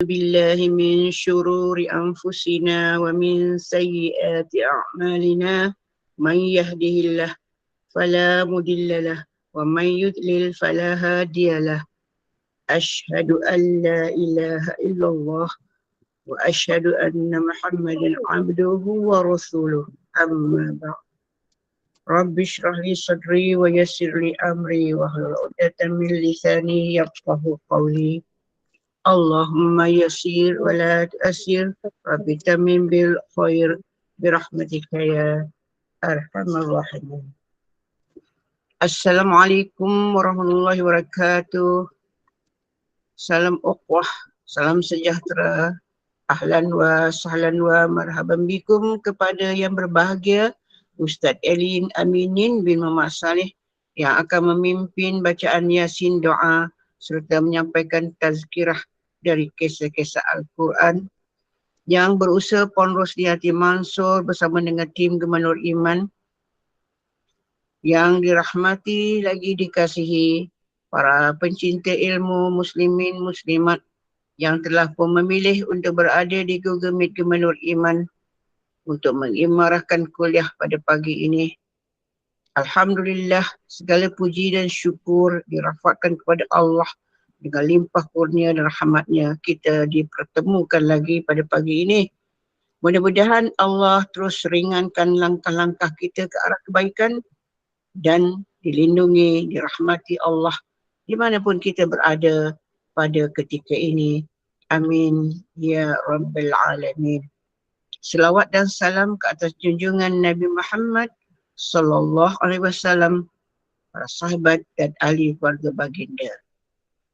بالله من شرور أنفسنا ومن سيئات أعمالنا من يهده الله فلا مضل له ومن يضلل فلا هادي له أشهد أن لا إله إلا الله وأشهد أن محمدا عبده ورسوله أما بعد رب اشرح لي صدري ويسر لي أمري واحلل عقدة من لساني يفقهوا قولي اللهم يسير ولا تؤسر رب تمم بالخير برحمتك يا أرحم الراحمين. Assalamualaikum warahmatullahi wabarakatuh. Salam ukhwah, salam sejahtera. Ahlan wa sahlan wa marhaban bikum kepada yang berbahagia Ustaz Elin Aminin bin Muhammad Saleh yang akan memimpin bacaan Yasin doa serta menyampaikan tazkirah dari kisah-kisah Al-Quran yang berusaha Puan Rosli Hati Mansur bersama dengan tim Gemanur Iman yang dirahmati lagi dikasihi para pencinta ilmu muslimin muslimat yang telah pun memilih untuk berada di Google Meet Gemanur Iman untuk mengimarahkan kuliah pada pagi ini. Alhamdulillah, segala puji dan syukur dirafakkan kepada Allah dengan limpah kurnia dan rahmatnya kita dipertemukan lagi pada pagi ini. Mudah-mudahan Allah terus ringankan langkah-langkah kita ke arah kebaikan dan dilindungi, dirahmati Allah dimanapun kita berada pada ketika ini. Amin ya Rabbal Alamin. Selawat dan salam ke atas junjungan Nabi Muhammad sallallahu alaihi wasallam, para sahabat dan ahli keluarga baginda.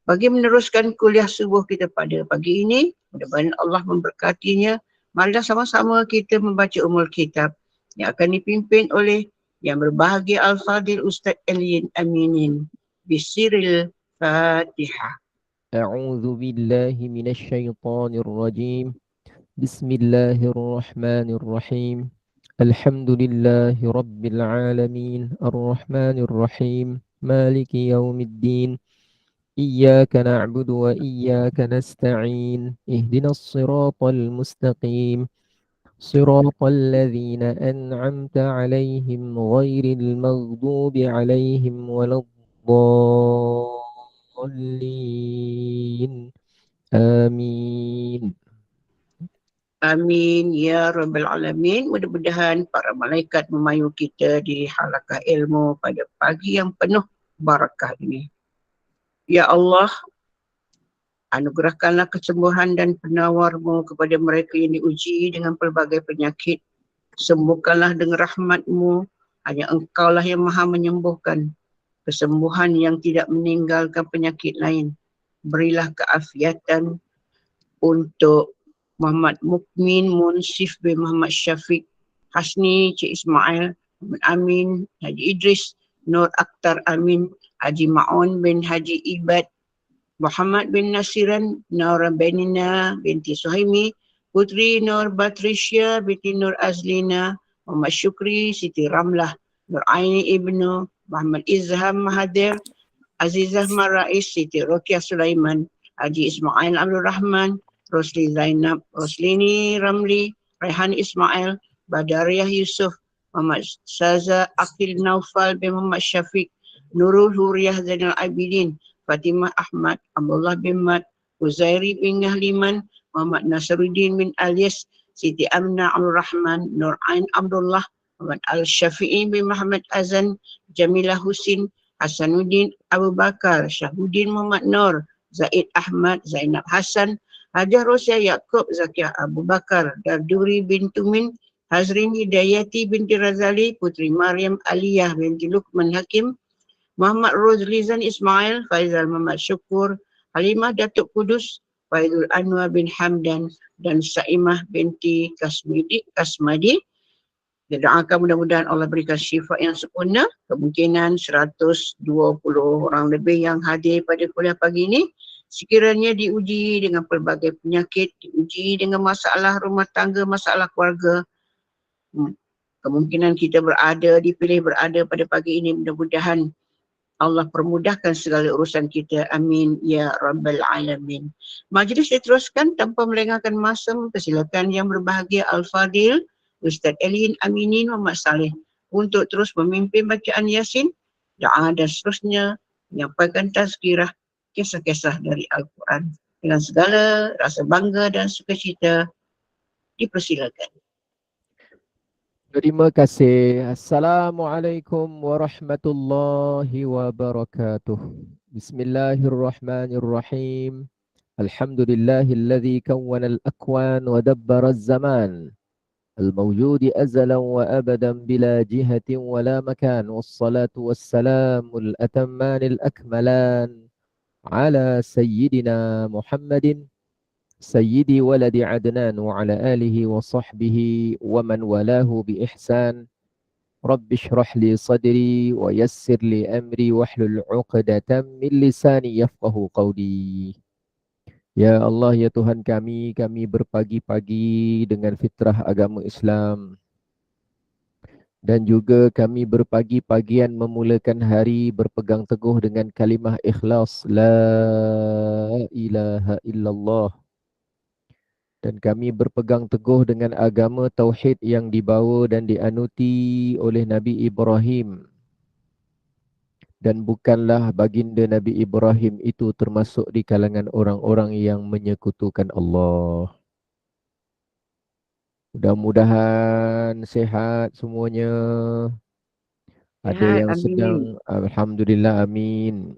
Bagi meneruskan kuliah subuh kita pada pagi ini, mudah-mudahan Allah memberkatinya. Marilah sama-sama kita membaca Ummul Kitab yang akan dipimpin oleh yang berbahagia Al-Fadil Ustaz Elin Aminin. Bisiril Fatihah. أعوذ بالله من الشيطان الرجيم بسم الله الرحمن الرحيم الحمد لله رب العالمين الرحمن الرحيم مالك يوم الدين إياك نعبد وإياك نستعين اهدنا الصراط المستقيم صراط الذين أنعمت عليهم غير المغضوب عليهم ولا الضالين آمين. Amin ya Rabbal Alamin. Mudah-mudahan para malaikat memayu kita di halaqah ilmu pada pagi yang penuh barakah ini. Ya Allah, anugerahkanlah kesembuhan dan penawar-Mu kepada mereka yang diuji dengan pelbagai penyakit. Sembuhkanlah dengan rahmat-Mu. Hanya Engkaulah yang maha menyembuhkan. Kesembuhan yang tidak meninggalkan penyakit lain. Berilah keafiatan untuk Muhammad Mukmin Munsif bin Muhammad Syafiq Hasni, Cik Ismail, Muhammad Amin, Haji Idris, Nur Akhtar Amin, Haji Ma'un bin Haji Ibad, Muhammad bin Nasiran, Naura Benina binti Suhaimi, Putri Nur Batrisya binti Nur Azlina, Muhammad Syukri, Siti Ramlah, Nur Aini Ibnu, Muhammad Izham Mahathir, Azizah Marais, Siti Rokiah Sulaiman, Haji Ismail Abdul Rahman, Rosli Zainab, Roslini Ramli, Rehan Ismail, Badariah Yusuf, Muhammad Saza Akil Naufal bin Muhammad Syafiq, Nurul Huriyah Zainal Abidin, Fatimah Ahmad, Abdullah bin Mat, Uzairi bin Ngahliman, Muhammad Nasruddin bin Alias, Siti Amna Abdul Rahman, Nur Ain Abdullah, Muhammad Al-Syafi'i bin Muhammad Azan, Jamilah Husin, Hasanuddin Abu Bakar, Syahuddin Muhammad Nur, Zaid Ahmad, Zainab Hassan, Hajah Rosia Yaakob, Zakiah Abu Bakar, Darduri bin Tumin, Hazrin Hidayati binti Razali, Putri Maryam Aliyah binti Luqman Hakim, Muhammad Rozlizan Ismail, Faizal Muhammad Syukur, Halimah Datuk Kudus, Faizul Anwar bin Hamdan dan Saimah binti Kasmadi. Kita doakan mudah-mudahan Allah berikan syifa yang sempurna. Kemungkinan 120 orang lebih yang hadir pada kuliah pagi ini sekiranya diuji dengan pelbagai penyakit, diuji dengan masalah rumah tangga, masalah keluarga. Kemungkinan kita dipilih berada pada pagi ini, mudah-mudahan Allah permudahkan segala urusan kita. Amin ya rabbal alamin. Majlis diteruskan tanpa melengahkan masa. Persilakan yang berbahagia Al-Fadil Ustaz Elin Aminin Muhammad Saleh untuk terus memimpin bacaan Yasin, doa dan seterusnya, menyampaikan tazkirah kisah-kisah dari Al-Quran. Dengan segala rasa bangga dan sukacita, dipersilakan. Terima kasih. Assalamualaikum warahmatullahi wabarakatuh. Bismillahirrahmanirrahim. Alhamdulillahilladzi kawwana al-akwan wa dabbara az-zaman. الموجود أزلا وأبدا بلا جهة ولا مكان والصلاة والسلام الأتمان الأكملان على سيدنا محمد سيدي ولد عدنان وعلى آله وصحبه ومن والاه بإحسان رب اشرح لي صدري ويسر لي أمري واحلل عقدة من لساني يفقه قولي. Ya Allah, ya Tuhan kami berpagi-pagi dengan fitrah agama Islam. Dan juga kami berpagi-pagian memulakan hari berpegang teguh dengan kalimah ikhlas. La ilaha illallah. Dan kami berpegang teguh dengan agama Tauhid yang dibawa dan dianuti oleh Nabi Ibrahim. Dan bukanlah baginda Nabi Ibrahim itu termasuk di kalangan orang-orang yang menyekutukan Allah. Mudah-mudahan sehat semuanya. Ada Sehat, yang amin. sedang, Alhamdulillah, amin.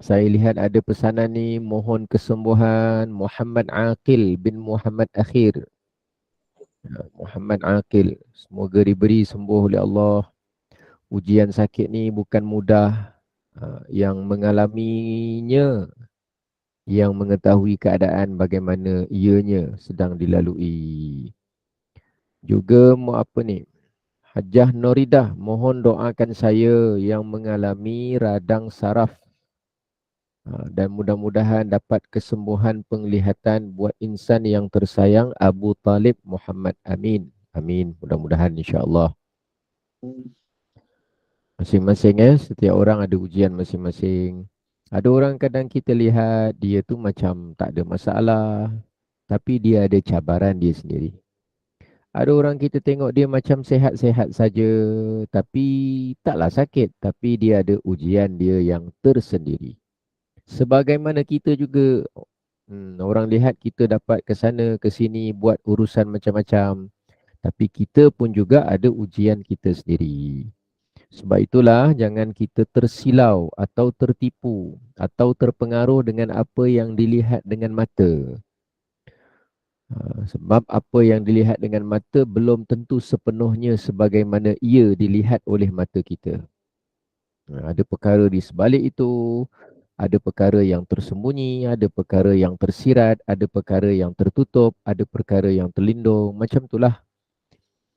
Saya lihat ada pesanan ni, mohon kesembuhan Muhammad Aqil bin Muhammad Akhir. Muhammad Aqil, semoga diberi sembuh oleh Allah. Ujian sakit ni bukan mudah. Yang mengalaminya, yang mengetahui keadaan bagaimana ianya sedang dilalui. Juga apa ni, Hajjah Noridah, mohon doakan saya yang mengalami radang saraf. Dan mudah-mudahan dapat kesembuhan penglihatan buat insan yang tersayang Abu Talib Muhammad. Amin. Amin. Mudah-mudahan insya-Allah. Masing-masing setiap orang ada ujian masing-masing. Ada orang kadang kita lihat dia tu macam tak ada masalah, tapi dia ada cabaran dia sendiri. Ada orang kita tengok dia macam sehat-sehat saja, tapi taklah sakit, tapi dia ada ujian dia yang tersendiri. Sebagaimana kita juga, orang lihat kita dapat ke sana ke sini buat urusan macam-macam, tapi kita pun juga ada ujian kita sendiri. Sebab itulah jangan kita tersilau atau tertipu atau terpengaruh dengan apa yang dilihat dengan mata. Sebab apa yang dilihat dengan mata belum tentu sepenuhnya sebagaimana ia dilihat oleh mata kita. Ada perkara di sebalik itu, ada perkara yang tersembunyi, ada perkara yang tersirat, ada perkara yang tertutup, ada perkara yang terlindung, macam itulah.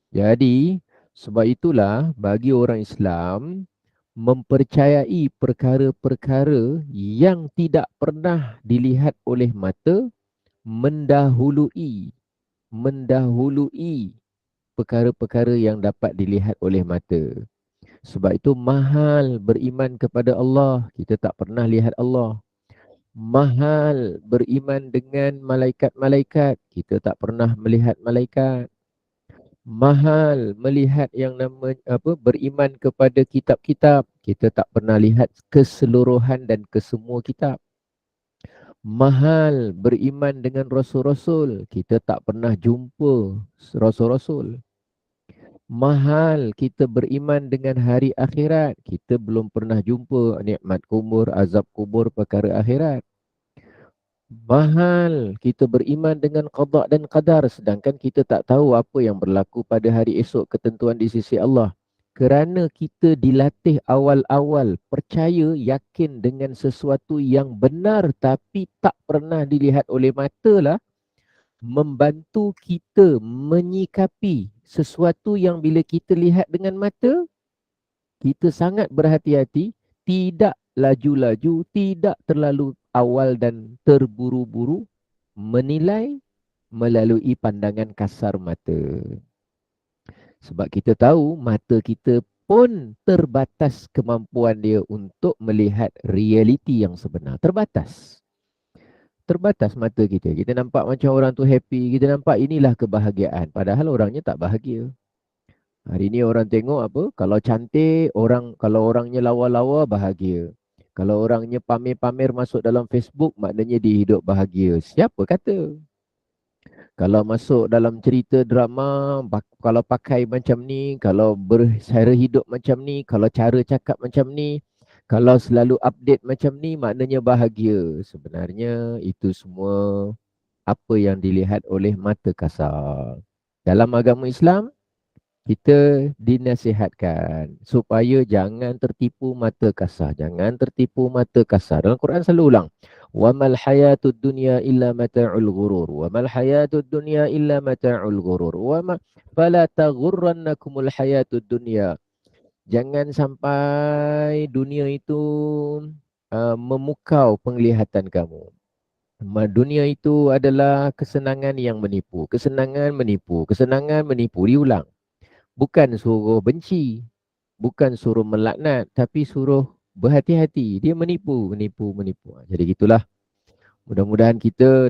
Jadi, sebab itulah bagi orang Islam mempercayai perkara-perkara yang tidak pernah dilihat oleh mata mendahului perkara-perkara yang dapat dilihat oleh mata. Sebab itu mahal beriman kepada Allah, kita tak pernah lihat Allah. Mahal beriman dengan malaikat-malaikat, kita tak pernah melihat malaikat. Mahal melihat yang nama beriman kepada kitab-kitab, kita tak pernah lihat keseluruhan dan kesemua kitab. Mahal beriman dengan rasul-rasul, kita tak pernah jumpa rasul-rasul. Mahal kita beriman dengan hari akhirat, kita belum pernah jumpa nikmat kubur, azab kubur, perkara akhirat. Mahal kita beriman dengan qada dan qadar, sedangkan kita tak tahu apa yang berlaku pada hari esok, ketentuan di sisi Allah. Kerana kita dilatih awal-awal percaya, yakin dengan sesuatu yang benar tapi tak pernah dilihat oleh mata lah, membantu kita menyikapi sesuatu yang bila kita lihat dengan mata, kita sangat berhati-hati, tidak laju-laju, tidak terlalu awal dan terburu-buru menilai melalui pandangan kasar mata. Sebab kita tahu mata kita pun terbatas kemampuan dia untuk melihat realiti yang sebenar. Terbatas. Terbatas mata kita. Kita nampak macam orang tu happy. Kita nampak inilah kebahagiaan. Padahal orangnya tak bahagia. Hari ni orang tengok apa? Kalau cantik, kalau orangnya lawa-lawa, bahagia. Kalau orangnya pamer-pamer masuk dalam Facebook, maknanya dia hidup bahagia. Siapa kata? Kalau masuk dalam cerita drama, kalau pakai macam ni, kalau bersara hidup macam ni, kalau cara cakap macam ni, kalau selalu update macam ni, maknanya bahagia. Sebenarnya itu semua apa yang dilihat oleh mata kasar. Dalam agama Islam, kita dinasihatkan supaya jangan tertipu mata kasar. Jangan tertipu mata kasar. Dalam Quran selalu ulang. وَمَا الْحَيَاةُ الدُّنْيَا إِلَّا مَتَاعُ الْغُرُورِ وَمَا الْحَيَاةُ الدُّنْيَا إِلَّا مَتَاعُ الْغُرُورِ فَلَا تَغُرَّنَّكُمُ الْحَيَاةُ الدُّنْيَا. Jangan sampai dunia itu memukau penglihatan kamu. Dunia itu adalah kesenangan yang menipu. Kesenangan menipu. Kesenangan menipu. Diulang. Bukan suruh benci, bukan suruh melaknat, tapi suruh berhati-hati. Dia menipu, menipu, menipu. Jadi gitulah. Mudah-mudahan kita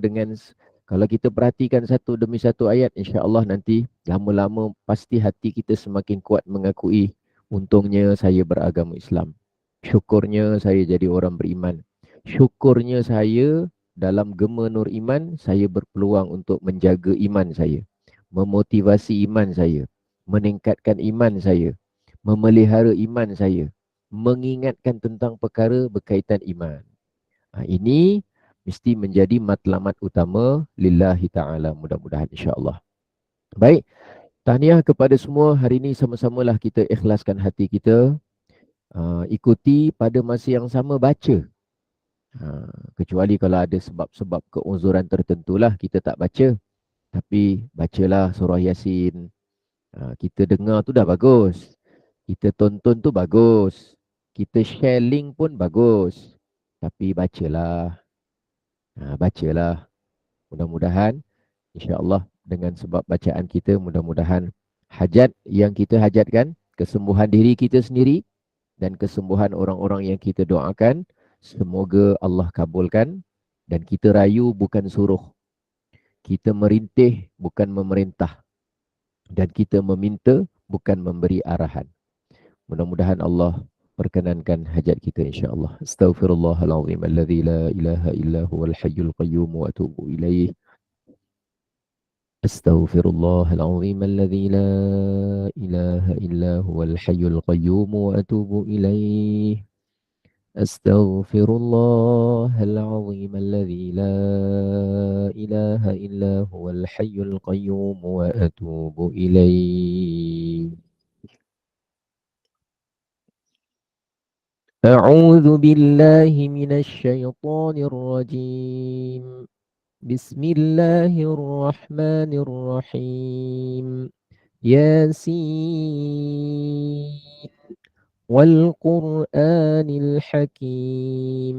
kalau kita perhatikan satu demi satu ayat, insya-Allah nanti lama-lama pasti hati kita semakin kuat mengakui untungnya saya beragama Islam. Syukurnya saya jadi orang beriman. Syukurnya saya dalam gema nur iman, saya berpeluang untuk menjaga iman saya, memotivasi iman saya, meningkatkan iman saya, memelihara iman saya, mengingatkan tentang perkara berkaitan iman. Ini mesti menjadi matlamat utama lillahi ta'ala, mudah-mudahan insya-Allah. Baik, tahniah kepada semua. Hari ini sama-samalah kita ikhlaskan hati kita, ikuti pada masa yang sama baca. Kecuali kalau ada sebab-sebab keuzuran tertentu lah kita tak baca. Tapi bacalah surah Yasin. Kita dengar tu dah bagus. Kita tonton tu bagus. Kita share link pun bagus. Tapi bacalah. Bacalah. Mudah-mudahan insya-Allah dengan sebab bacaan kita, mudah-mudahan hajat yang kita hajatkan, kesembuhan diri kita sendiri dan kesembuhan orang-orang yang kita doakan, semoga Allah kabulkan. Dan kita rayu bukan suruh. Kita merintih bukan memerintah. Dan kita meminta bukan memberi arahan. Mudah-mudahan Allah perkenankan hajat kita insya-Allah. Astaghfirullahalazim alladzi la ilaha illa huwal hayyul qayyum wa atubu ilaih. Astaghfirullahalazim alladzi la ilaha illa huwal hayyul qayyum wa atubu ilaih. Astaghfirullahalazim alladzi la ilaha illa huwal hayyul qayyum wa atubu ilaih. أعوذ بالله من الشيطان الرجيم. بسم الله الرحمن الرحيم. ياسين والقرآن الحكيم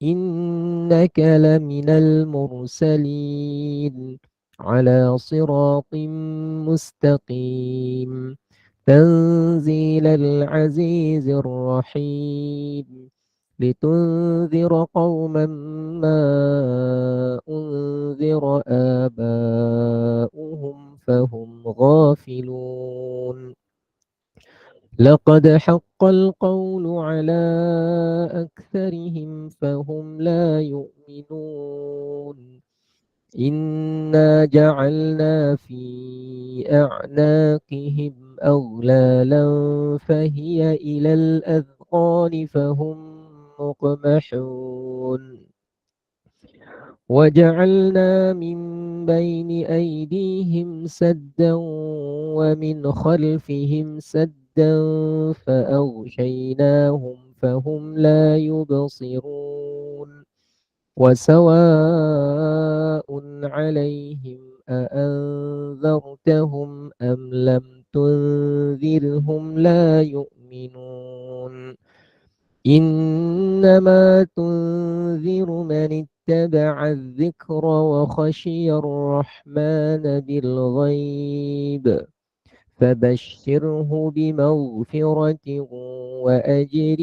إنك لمن المرسلين على صراط مستقيم تنزيل العزيز الرحيم لتنذر قوما ما أنذر آباؤهم فهم غافلون. لقد حق القول على أكثرهم فهم لا يؤمنون. إنا جعلنا في أعناقهم أغلالا فهي إلى الأذقان فهم مقمحون. وجعلنا من بين أيديهم سدا ومن خلفهم سدا فأغشيناهم فهم لا يبصرون. وسواء عليهم أأنذرتهم أم لم تنذرهم لا يؤمنون. إنما تنذر من اتبع الذكر وخشي الرحمن بالغيب فبشره بمغفرة وأجر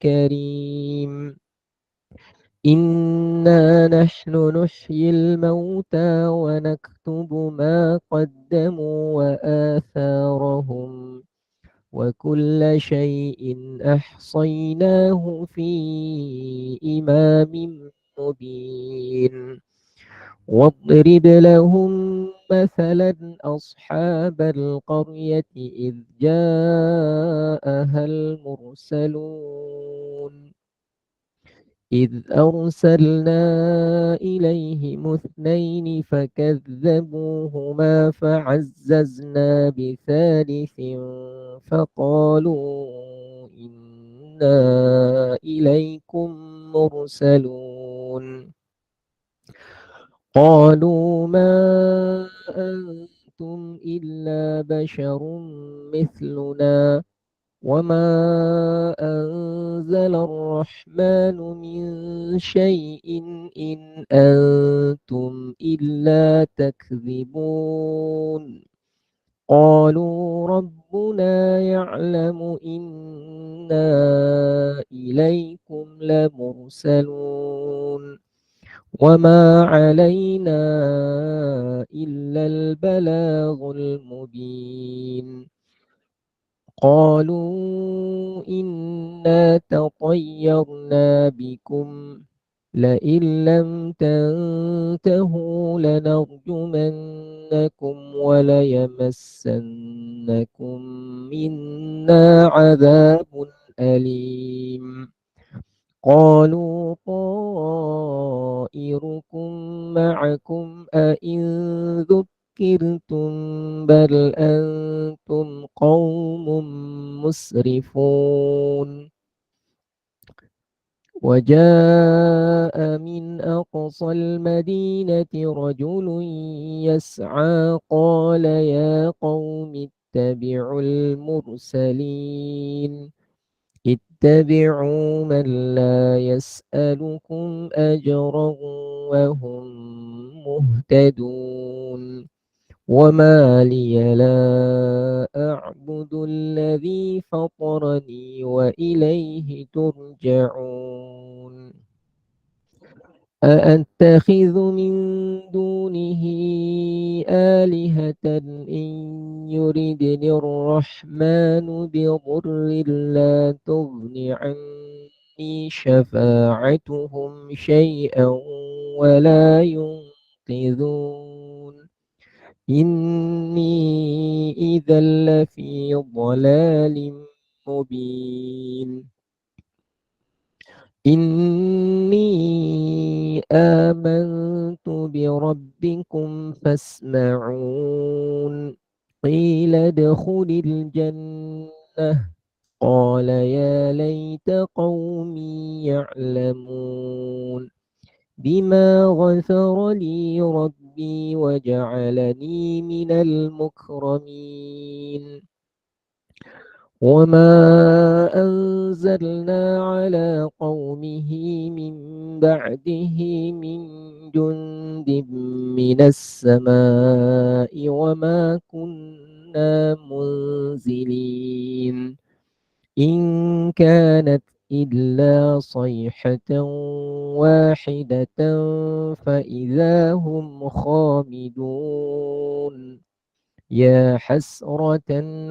كريم. إنا نحن نحيي الموتى ونكتب ما قدموا وآثارهم وكل شيء أحصيناه في إمام مبين. واضرب لهم مثلا أصحاب القرية إذ جاءها المرسلون إذ أرسلنا إليهم اثنين فكذبوهما فعززنا بثالث فقالوا إنا إليكم مرسلون قالوا ما أنتم إلا بشر مثلنا وما أنزل الرحمن من شيء إن أنتم إلا تكذبون قالوا ربنا يعلم إنا إليكم لمرسلون وما علينا إلا البلاغ المبين قالوا إنا تطيرنا بكم لئن لم تنتهوا لنرجمنكم وليمسنكم منا عذاب أليم قالوا طائركم معكم أئن ذكرتم بل أنتم قوم مسرفون وجاء من أقصى المدينة رجل يسعى قال يا قوم اتبعوا المرسلين اتبعوا من لا يسألكم أجرا وهم مهتدون وما لي لا أعبد الذي فطرني وإليه ترجعون أأتخذ من دونه آلهة إن يردني الرحمن بضر لا تغن عني شفاعتهم شيئا ولا ينقذون إني إذا لفي ضلال مبين إني آمنت بربكم فاسمعون قيل ادخل الجنة قال يا ليت قومي يعلمون بما غفر لي ربي وجعلني من المكرمين وما أنزلنا على قومه من بعده من جند من السماء وما كنا منزلين إن كانت إلا صيحة واحدة فإذا هم خامدون يا حسرة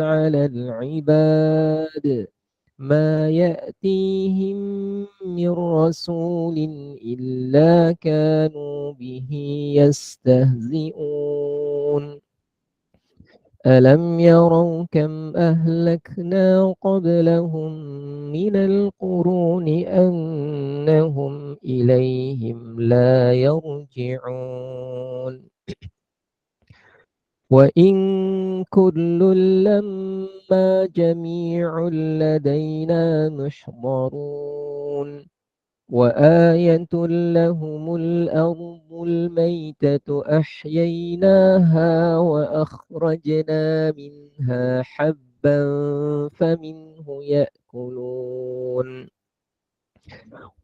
على العباد ما يأتيهم من رسول إلا كانوا به يستهزئون ألم يروا كم أهلكنا قبلهم من القرون أنهم إليهم لا يرجعون وإن كل لما جميع لدينا محضرون وآية لهم الأرض الميتة أحييناها وأخرجنا منها حبا فمنه يأكلون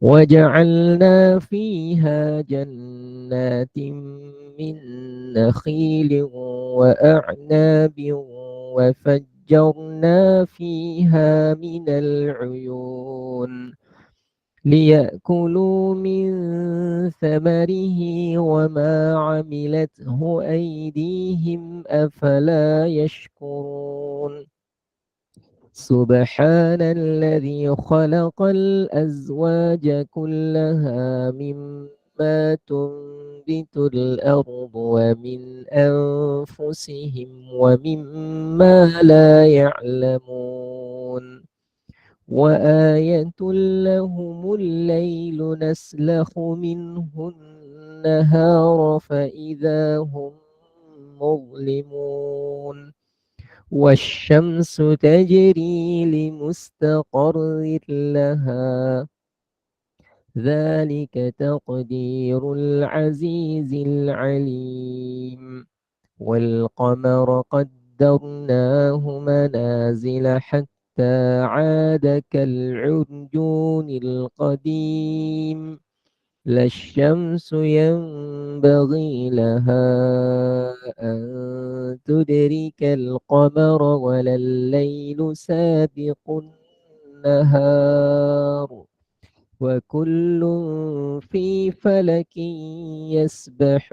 وجعلنا فيها جنات من نخيل وأعناب وفجرنا فيها من العيون ليأكلوا من ثمره وما عملته أيديهم أفلا يشكرون سبحان الذي خلق الأزواج كلها مما تنبت الأرض ومن أنفسهم ومما لا يعلمون وآية لهم الليل نسلخ منه النهار فإذا هم مظلمون والشمس تجري لمستقر لها ذلك تقدير العزيز العليم والقمر قدرناه منازل حتى عاد كالعرجون القديم لا الشمس ينبغي لها أن تدرك القمر ولا الليل سابق النهار وكل في فلك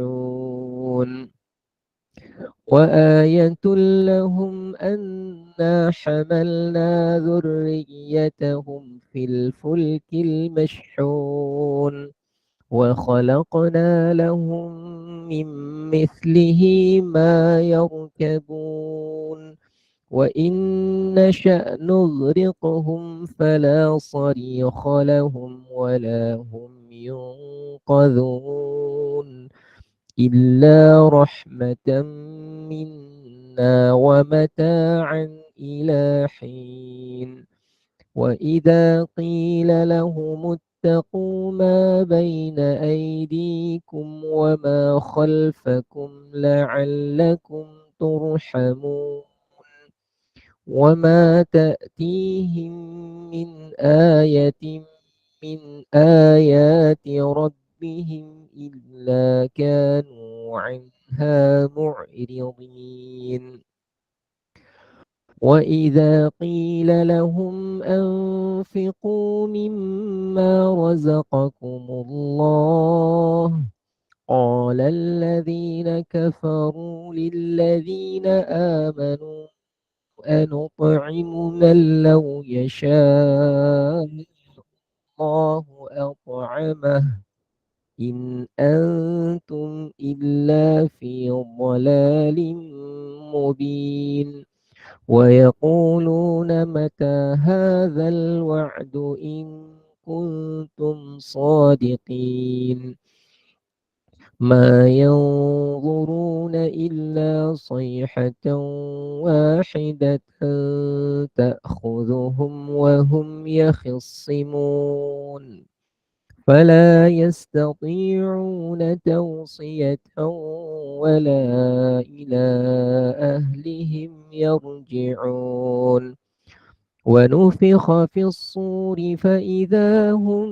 يسبحون وآية لهم أنا حملنا ذريتهم في الفلك المشحون وخلقنا لهم من مثله ما يركبون وإن نشأ نغرقهم فلا صريخ لهم ولا هم ينقذون إلا رحمة منا ومتاعا إلى حين وإذا قيل لهم اتقوا ما بين أيديكم وما خلفكم لعلكم ترحمون وما تأتيهم من آية من آيات ربهم إلا كانوا عنها معرضين وإذا قيل لهم أنفقوا مما رزقكم الله قال الذين كفروا للذين آمنوا أنطعم من لو يشاء الله أطعمه إن أنتم إلا في ضلال مبين ويقولون متى هذا الوعد إن كنتم صادقين ما ينظرون إلا صيحة واحدة تأخذهم وهم يخصمون فلا يستطيعون توصية ولا إلى أهلهم يرجعون ونفخ في الصور فإذا هم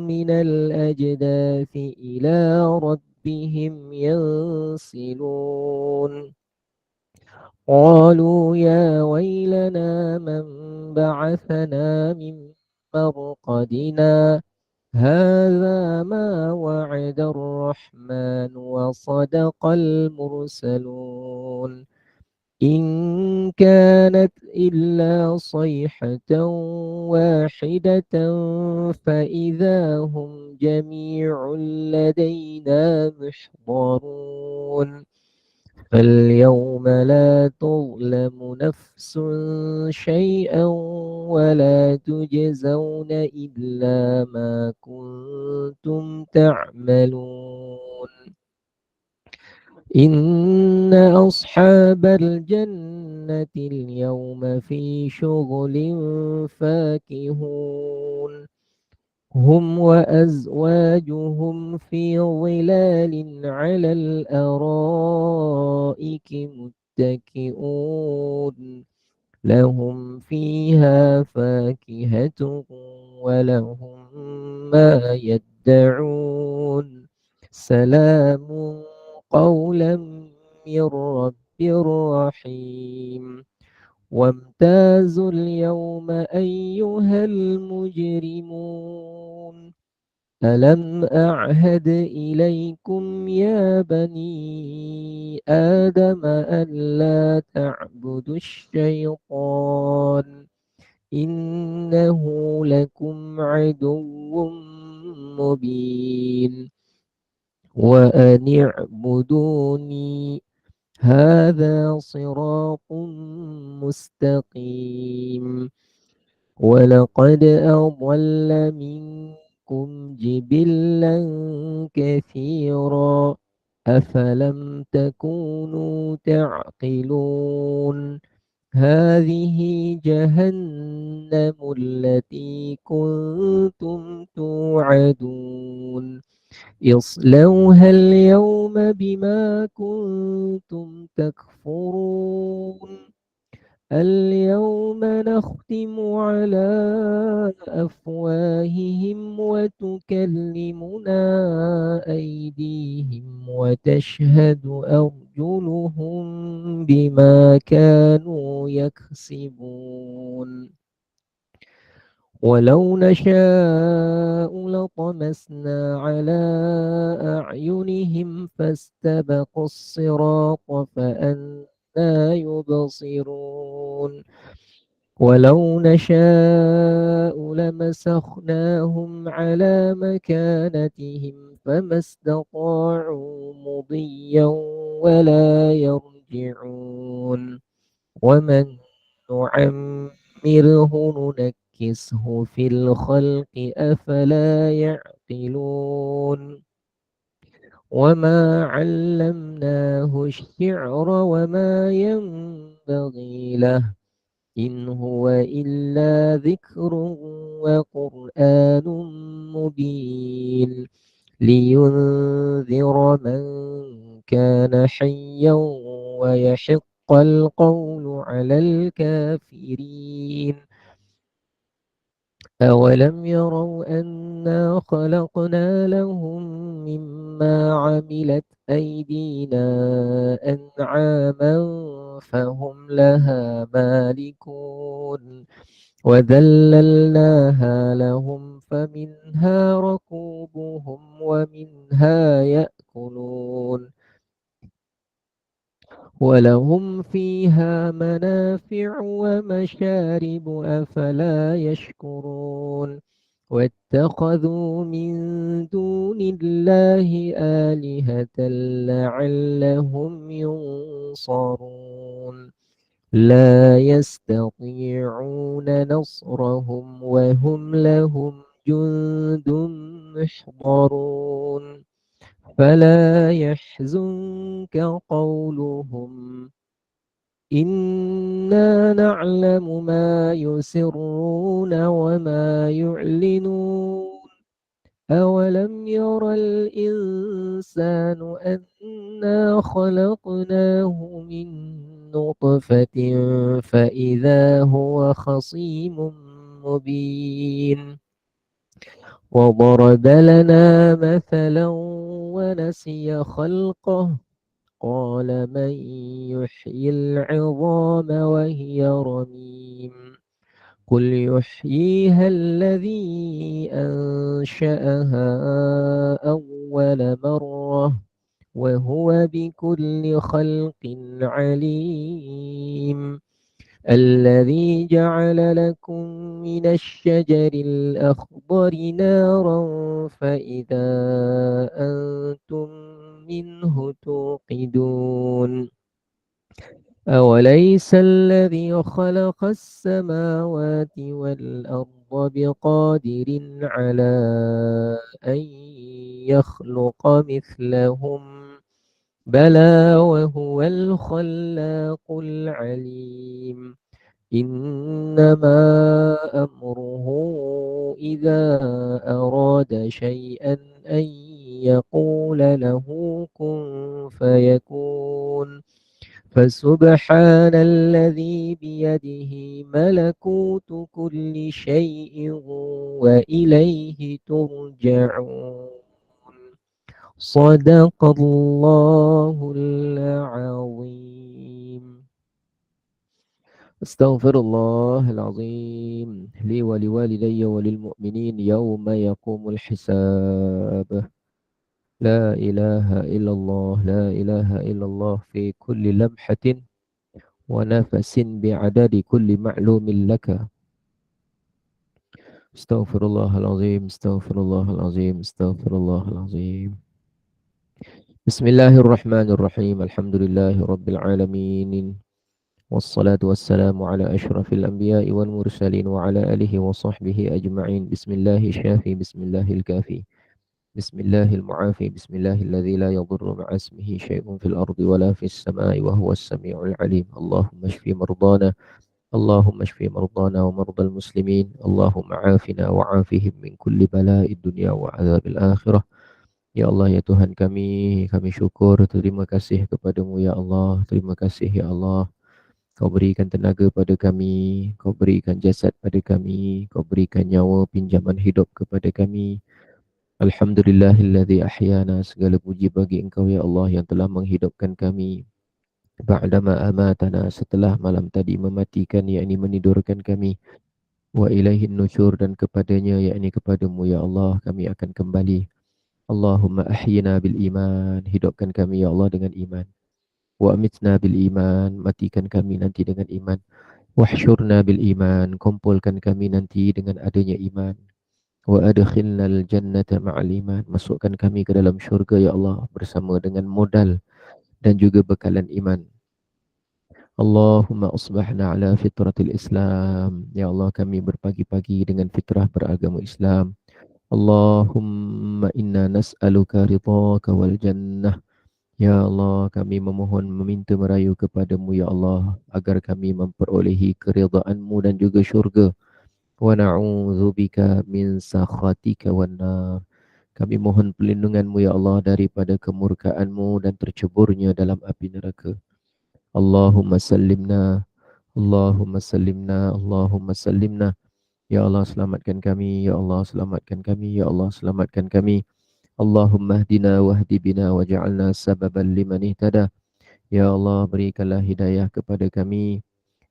من الأجداث إلى ربهم ينسلون قالوا يا ويلنا من بعثنا من مرقدنا هذا ما وعد الرحمن وصدق المرسلون إن كانت إلا صيحة واحدة فإذا هم جميع لدينا محضرون فاليوم لا تظلم نفس شيئا ولا تجزون إلا ما كنتم تعملون إن أصحاب الجنة اليوم في شغل فاكهون هم وأزواجهم في ظلال على الأرائك متكئون لهم فيها فاكهة ولهم ما يدعون سلام قولا من رب رحيم وامتازوا اليوم أيها المجرمون ألم أعهد إليكم يا بني آدم ألا تعبدوا الشيطان إنه لكم عدو مبين وأن اعبدوني هذا صراط مستقيم ولقد أضل منكم جبلا كثيرا أفلم تكونوا تعقلون هذه جهنم التي كنتم توعدون اصلوها اليوم بما كنتم تكفرون اليوم نختم على أفواههم وتكلمنا أيديهم وتشهد أرجلهم بما كانوا يكسبون ولو نشاء لطمسنا على أعينهم فاستبقوا الصراط فأنى يبصرون ولو نشاء لمسخناهم على مكانتهم فما استطاعوا مضيا ولا يرجعون ومن نعمره ننكسه في الخلق أفلا يعقلون وما علمناه الشعر وما ينبغي له إن هو إلا ذكر وقرآن مبين لينذر من كان حيا ويحق القول على الكافرين أولم يروا أنا خلقنا لهم مما عملت أيدينا أنعاما فهم لها مالكون وذللناها لهم فمنها ركوبهم ومنها يأكلون ولهم فيها منافع ومشارب أفلا يشكرون واتخذوا من دون الله آلهة لعلهم ينصرون لا يستطيعون نصرهم وهم لهم جند محضرون فلا يحزنك قولهم إنا نعلم ما يسرون وما يعلنون أولم ير الإنسان أنا خلقناه من نطفة فإذا هو خصيم مبين وضرب لنا مثلا ونسي خلقه قال من يحيي العظام وهي رميم قل يحييها الذي أنشأها أول مرة وهو بكل خلق عليم الذي جعل لكم من الشجر الأخضر نارا فإذا أنتم منه توقدون أوليس الذي خلق السماوات والأرض بقادر على أن يخلق مثلهم بلى وهو الخلاق العليم إنما أمره إذا أراد شيئا أن يقول له كن فيكون فسبحان الذي بيده ملكوت كل شيء وإليه ترجعون صدق الله العظيم Astaghfirullahalazim li wa liwalidayya wa lil mu'minin yawma yaqumul hisab. La ilaha illallah, la ilaha illallah fi kulli lamhatin wa nafasin bi'adadi kulli ma'lumin laka. Astaghfirullahalazim, astaghfirullahalazim, astaghfirullahalazim. Bismillahirrahmanirrahim. Alhamdulillahi rabbil alamin. Wassalatu wassalamu ala ashrafil anbiya'i wal mursalin wa ala alihi wa sahbihi ajma'in. Bismillahi syafi, bismillahil kafi, bismillahil mu'afi, bismillahilladzi la yadurru ma'asmihi syai'un fil ardi wa la fis sama'i wa huwas sami'ul alim. Allahumma shfi mardana, Allahumma shfi mardana wa mardal muslimin. Allahumma afina wa afihim min kulli bala'id dunya wa azabil akhirah. Ya Allah, ya Tuhan kami syukur, terima kasih kepadamu ya Allah, terima kasih ya Allah. Kau berikan tenaga pada kami, Kau berikan jasad pada kami, Kau berikan nyawa pinjaman hidup kepada kami. Alhamdulillahilladzi ahyana, segala puji bagi Engkau ya Allah yang telah menghidupkan kami. Ba'dama amatana, setelah malam tadi mematikan, yakni menidurkan kami. Wa ilaihin nusyur, dan kepadanya, yakni kepadamu ya Allah kami akan kembali. Allahumma ahyina bil iman, hidupkan kami ya Allah dengan iman. Wa amitna bil iman, matikan kami nanti dengan iman. Wahsyurna bil iman, kumpulkan kami nanti dengan adanya iman. Wa adkhilnal jannata ma'al iman, masukkan kami ke dalam syurga ya Allah bersama dengan modal dan juga bekalan iman. Allahumma asbahna ala fitratil Islam, ya Allah kami berpagi-pagi dengan fitrah beragama Islam. Allahumma inna nas'aluka ridhaka wal jannah. Ya Allah, kami memohon meminta merayu kepadamu ya Allah agar kami memperolehi keridhaan-Mu dan juga syurga. Wa na'udzubika min sakhatika wan nar. Kami mohon perlindungan-Mu ya Allah daripada kemurkaan-Mu dan terceburnya dalam api neraka. Allahumma sallimna, Allahumma sallimna, Allahumma sallimna. Ya Allah, selamatkan kami, ya Allah, selamatkan kami, ya Allah, selamatkan kami. Allahumma hdina wahdi bina waj'alna sababan liman ihtada. Ya Allah, berikanlah hidayah kepada kami.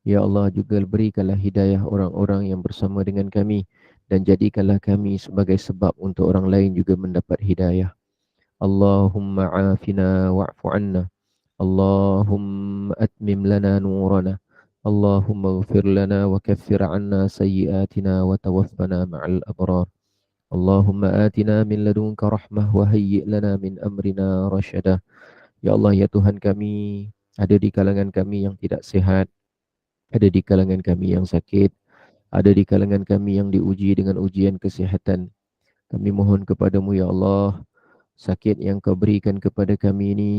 Ya Allah, juga berikanlah hidayah orang-orang yang bersama dengan kami dan jadikanlah kami sebagai sebab untuk orang lain juga mendapat hidayah. Allahumma afina wa'fu anna. Allahumma atmim lana nurana. Allahumma ighfir lana wa kaffir anna sayyiatina wa tawaffana ma'al abrar. Allahumma atina min ladunka rahmah wa hayyi' lana min amrina rasyada. Ya Allah, ya Tuhan kami, ada di kalangan kami yang tidak sihat, ada di kalangan kami yang sakit, ada di kalangan kami yang diuji dengan ujian kesihatan. Kami mohon kepadamu ya Allah, sakit yang Kau berikan kepada kami ini,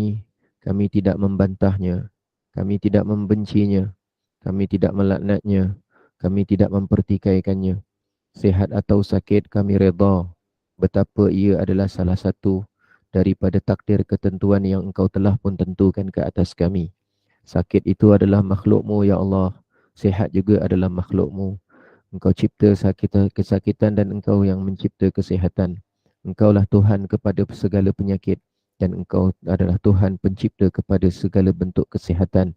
kami tidak membantahnya, kami tidak membencinya, kami tidak melaknatnya, kami tidak mempertikaikannya. Sihat atau sakit kami redha, betapa ia adalah salah satu daripada takdir ketentuan yang Engkau telah pun tentukan ke atas kami. Sakit itu adalah makhluk-Mu ya Allah, sihat juga adalah makhluk-Mu. Engkau cipta kesakitan dan Engkau yang mencipta kesihatan. Engkaulah Tuhan kepada segala penyakit dan Engkau adalah Tuhan pencipta kepada segala bentuk kesihatan.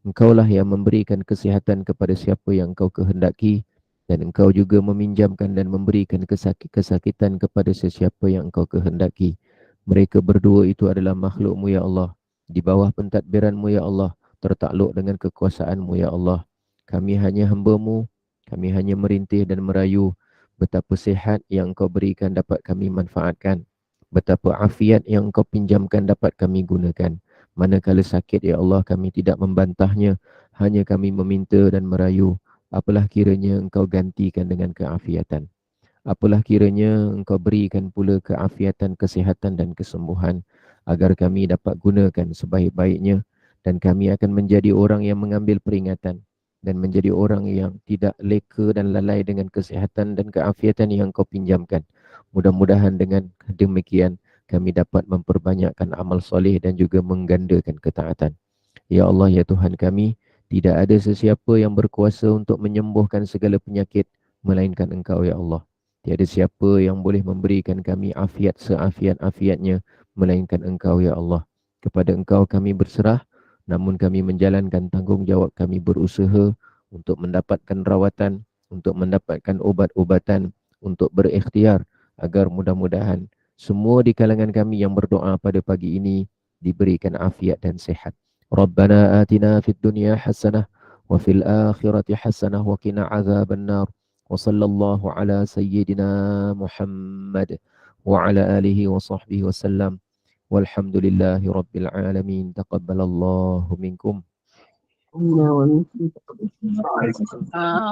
Engkaulah yang memberikan kesihatan kepada siapa yang Engkau kehendaki dan Engkau juga meminjamkan dan memberikan kesakitan kepada sesiapa yang Engkau kehendaki. Mereka berdua itu adalah makhluk-Mu ya Allah, di bawah pentadbiran-Mu ya Allah, tertakluk dengan kekuasaan-Mu ya Allah. Kami hanya hamba-Mu, kami hanya merintih dan merayu. Betapa sihat yang Engkau berikan dapat kami manfaatkan, betapa afiat yang Engkau pinjamkan dapat kami gunakan. Manakala sakit ya Allah, kami tidak membantahnya, hanya kami meminta dan merayu. Apalah kiranya Engkau gantikan dengan keafiatan. Apalah kiranya Engkau berikan pula keafiatan, kesihatan dan kesembuhan agar kami dapat gunakan sebaik-baiknya dan kami akan menjadi orang yang mengambil peringatan dan menjadi orang yang tidak leka dan lalai dengan kesihatan dan keafiatan yang Engkau pinjamkan. Mudah-mudahan dengan demikian kami dapat memperbanyakkan amal soleh dan juga menggandakan ketaatan. Ya Allah, ya Tuhan kami, tidak ada sesiapa yang berkuasa untuk menyembuhkan segala penyakit melainkan Engkau ya Allah. Tiada siapa yang boleh memberikan kami afiat seafiat-afiatnya melainkan Engkau ya Allah. Kepada Engkau kami berserah, namun kami menjalankan tanggungjawab kami berusaha untuk mendapatkan rawatan, untuk mendapatkan ubat-ubatan, untuk berikhtiar agar mudah-mudahan semua di kalangan kami yang berdoa pada pagi ini diberikan afiat dan sehat. Rabbana atina fid dunya hasanah wa fil akhirati hasanah wa qina azabannar. Wa sallallahu ala sayyidina Muhammad wa ala alihi wa sahbihi wasallam. Walhamdulillahi rabbil alamin. Taqabbalallahu minkum.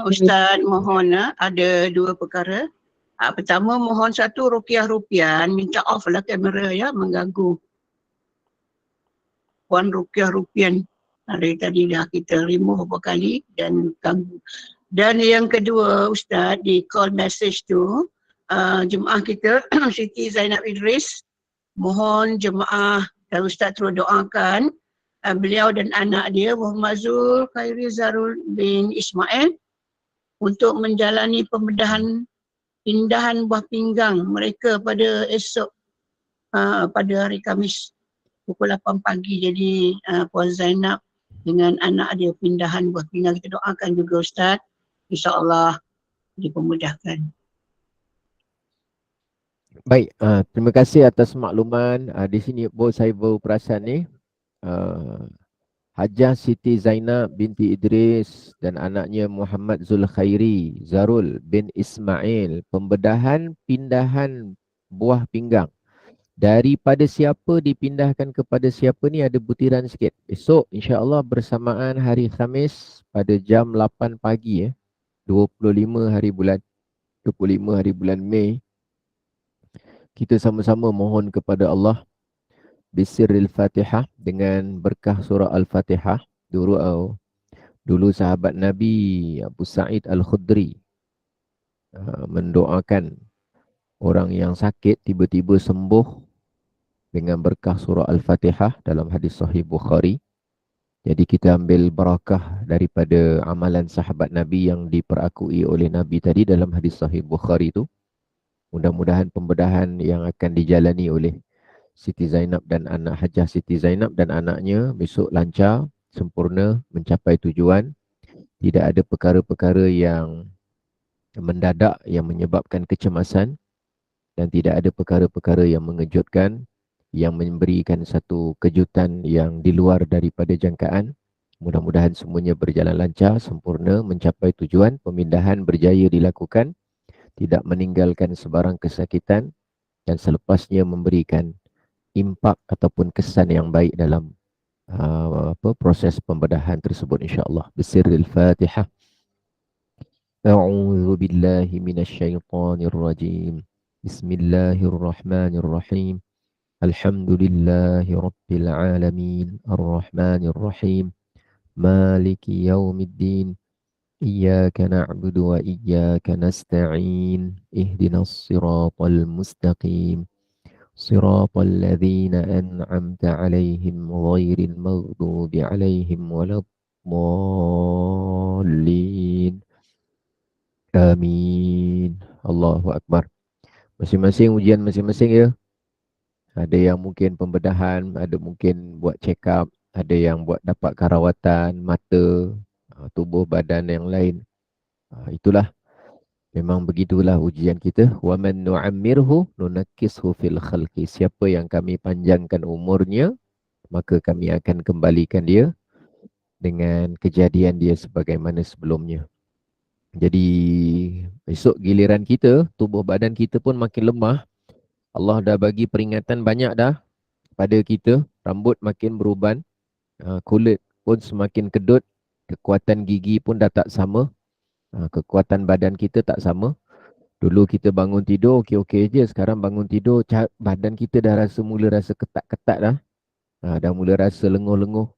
Ustaz mohon ada dua perkara. Pertama, mohon satu Rukiah Rupian minta off lah kamera ya, mengganggu. Puan Rukiah Rupian dari tadi dah kita remove beberapa kali dan ganggu. Dan yang kedua Ustaz, di call message tu jemaah kita Siti Zainab Idris, mohon jemaah dan Ustaz terus doakan beliau dan anak dia Muhammad Zul Khairi Zarul bin Ismail untuk menjalani pembedahan pindahan buah pinggang mereka pada esok pada hari Khamis pukul 8 pagi. Jadi Puan Zainab dengan anak dia pindahan buah pinggang, kita doakan juga Ustaz, insya-Allah dipermudahkan. Baik, terima kasih atas makluman. Di sini saya baru perasan ni, Hajah Siti Zainab binti Idris dan anaknya Muhammad Zulkhairi Zarul bin Ismail, pembedahan pindahan buah pinggang. Daripada siapa dipindahkan kepada siapa ni ada butiran sikit. Esok insya-Allah bersamaan hari Khamis pada jam 8 pagi 25 hari bulan 25 hari bulan Mei, kita sama-sama mohon kepada Allah bisirril Fatihah dengan berkah surah Al-Fatihah. Dulu sahabat Nabi Abu Sa'id Al-Khudri mendoakan orang yang sakit tiba-tiba sembuh dengan berkah surah Al-Fatihah dalam hadis Sahih Bukhari. Jadi kita ambil barakah daripada amalan sahabat Nabi yang diperakui oleh Nabi tadi dalam hadis Sahih Bukhari itu. Mudah-mudahan pembedahan yang akan dijalani oleh Siti Zainab dan anak Hajah Siti Zainab dan anaknya besok lancar, sempurna, mencapai tujuan. Tidak ada perkara-perkara yang mendadak yang menyebabkan kecemasan dan tidak ada perkara-perkara yang mengejutkan, yang memberikan satu kejutan yang di luar daripada jangkaan. Mudah-mudahan semuanya berjalan lancar, sempurna, mencapai tujuan, pemindahan berjaya dilakukan, tidak meninggalkan sebarang kesakitan dan selepasnya memberikan impak ataupun kesan yang baik dalam proses pembedahan tersebut insya-Allah. Bisirril Fatihah. A'udzu billahi minasyaitonir rajim. Bismillahirrahmanirrahim. Alhamdulillahi rabbil alamin. Arrahmanir rahim. Maliki yaumiddin. Iyyaka na'budu wa iyyaka nasta'in. Ihdinas siratal mustaqim. صراط الذين أنعمت عليهم غير المغضوب عليهم ولا الضالين. Amin. Allahu Akbar. Masing-masing ujian masing-masing ya. Ada yang mungkin pembedahan, ada mungkin buat check up, ada yang buat dapatkan rawatan mata, tubuh badan yang lain. Itulah. Memang begitulah ujian kita. Wa man nu'ammirhu nunakkishu fil khalqi. Siapa yang kami panjangkan umurnya, maka kami akan kembalikan dia dengan kejadian dia sebagaimana sebelumnya. Jadi esok giliran kita, tubuh badan kita pun makin lemah. Allah dah bagi peringatan banyak dah pada kita. Rambut makin beruban, kulit pun semakin kedut, kekuatan gigi pun dah tak sama. Kekuatan badan kita tak sama. Dulu kita bangun tidur okey-okey je. Sekarang bangun tidur badan kita dah mula rasa ketat-ketat dah. Dah mula rasa lenguh-lenguh.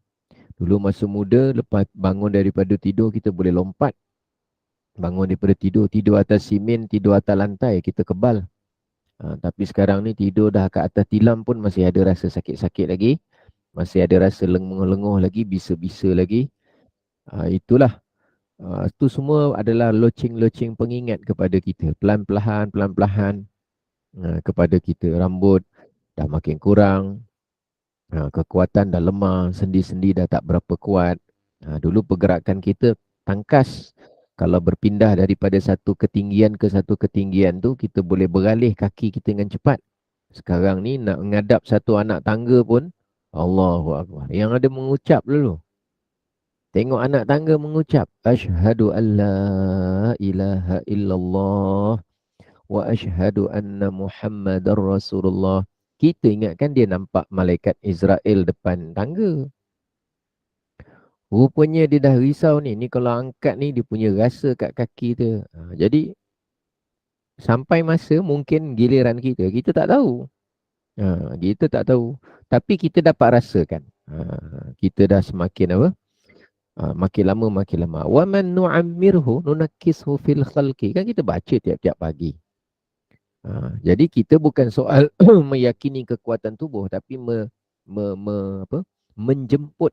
Dulu masa muda lepas bangun daripada tidur kita boleh lompat. Bangun daripada tidur atas simen, tidur atas lantai kita kebal. Tapi sekarang ni tidur dah kat atas tilam pun masih ada rasa sakit-sakit lagi. Masih ada rasa lenguh-lenguh lagi, bisa-bisa lagi. Itulah. Itu semua adalah loceng-loceng pengingat kepada kita. Pelan-pelan kepada kita. Rambut dah makin kurang. Kekuatan dah lemah. Sendi-sendi dah tak berapa kuat. Dulu pergerakan kita tangkas. Kalau berpindah daripada satu ketinggian ke satu ketinggian tu, kita boleh beralih kaki kita dengan cepat. Sekarang ni nak menghadap satu anak tangga pun, Allahu Akbar. Yang ada mengucap dulu. Tengok anak tangga mengucap, Asyhadu an la ilaha illallah wa asyhadu anna Muhammadar Rasulullah. Kita ingatkan dia nampak malaikat Israel depan tangga. Rupanya dia dah risau ni. Ni kalau angkat ni dia punya rasa kat kaki tu. Jadi sampai masa mungkin giliran kita, kita tak tahu. Kita tak tahu. Tapi kita dapat rasakan. Kita dah semakin apa? Makin lama makin lama. Wa man nu'ammirhu nunakkishu fil khalqi. Kan kita baca tiap-tiap pagi. Jadi kita bukan soal meyakini kekuatan tubuh, tapi menjemput